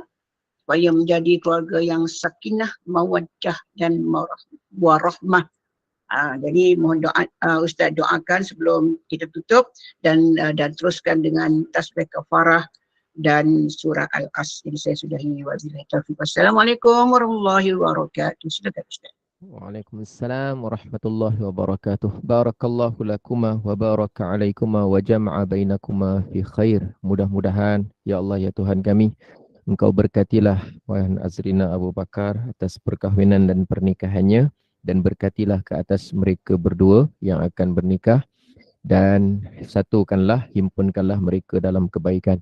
supaya menjadi keluarga yang sakinah, mawaddah dan warahmah. Jadi mohon doa, Ustaz doakan sebelum kita tutup dan teruskan dengan tasbih kafarah dan surah Al-Qas. Jadi saya sudahi wabillahi taufiq. Wassalamualaikum warahmatullahi wabarakatuh. Silakan Ustaz. Waalaikumsalam warahmatullahi wabarakatuh. Barakallahu lakuma wa baraka alaikuma wa jama'a bainakuma fi khair. Mudah-mudahan ya Allah ya Tuhan kami, Engkau berkatilah Puan Azrina Abu Bakar atas perkahwinan dan pernikahannya, dan berkatilah ke atas mereka berdua yang akan bernikah, dan satukanlah, himpunkanlah mereka dalam kebaikan.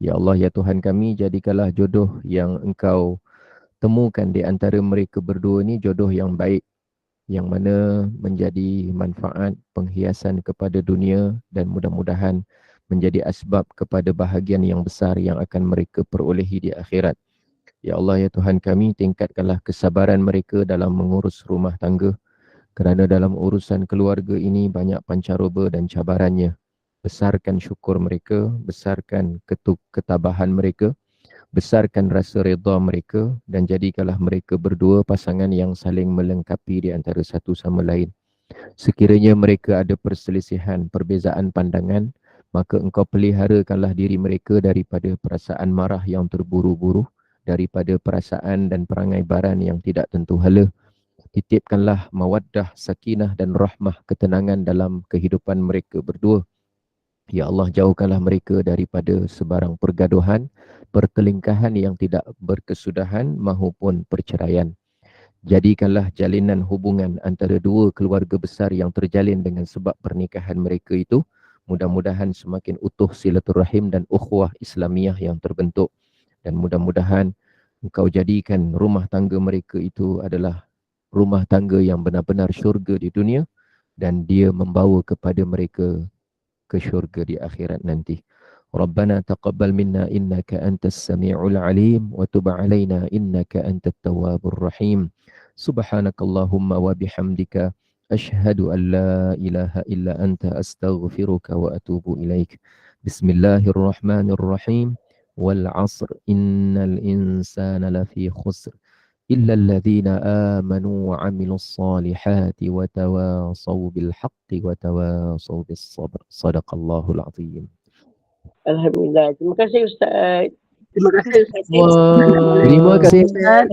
Ya Allah ya Tuhan kami, jadikanlah jodoh yang Engkau temukan di antara mereka berdua ni jodoh yang baik, yang mana menjadi manfaat penghiasan kepada dunia dan mudah-mudahan menjadi asbab kepada bahagian yang besar yang akan mereka perolehi di akhirat. Ya Allah ya Tuhan kami, tingkatkanlah kesabaran mereka dalam mengurus rumah tangga, kerana dalam urusan keluarga ini banyak pancaroba dan cabarannya. Besarkan syukur mereka, besarkan ketabahan mereka, besarkan rasa redha mereka, dan jadikanlah mereka berdua pasangan yang saling melengkapi di antara satu sama lain. Sekiranya mereka ada perselisihan, perbezaan pandangan, maka Engkau peliharakanlah diri mereka daripada perasaan marah yang terburu-buru, daripada perasaan dan perangai baran yang tidak tentu hala. Titipkanlah mawaddah, sakinah dan rahmah, ketenangan dalam kehidupan mereka berdua. Ya Allah, jauhkanlah mereka daripada sebarang pergaduhan, pertelingkahan yang tidak berkesudahan maupun perceraian. Jadikanlah jalinan hubungan antara dua keluarga besar yang terjalin dengan sebab pernikahan mereka itu, mudah-mudahan semakin utuh silaturahim dan ukhuwah Islamiyah yang terbentuk. Dan mudah-mudahan Engkau jadikan rumah tangga mereka itu adalah rumah tangga yang benar-benar syurga di dunia, dan dia membawa kepada mereka ke syurga di akhirat nanti. Rabbana taqabbal minna innaka antas sami'ul alim wa tub alaina innaka antat tawwabur rahim. Subhanakallahumma wa bihamdika ashhadu an la ilaha illa anta astaghfiruka wa atubu ilaik. Bismillahirrahmanirrahim. Wal 'asr innal insana lafi khusr illa alladhina amanu wa 'amilus solihati wa tawasaw bil haqqi wa tawasaw bis sabr. Shadaqallahul azim. Alhamdulillah. Terima kasih Ustaz. Terima kasih Ustaz.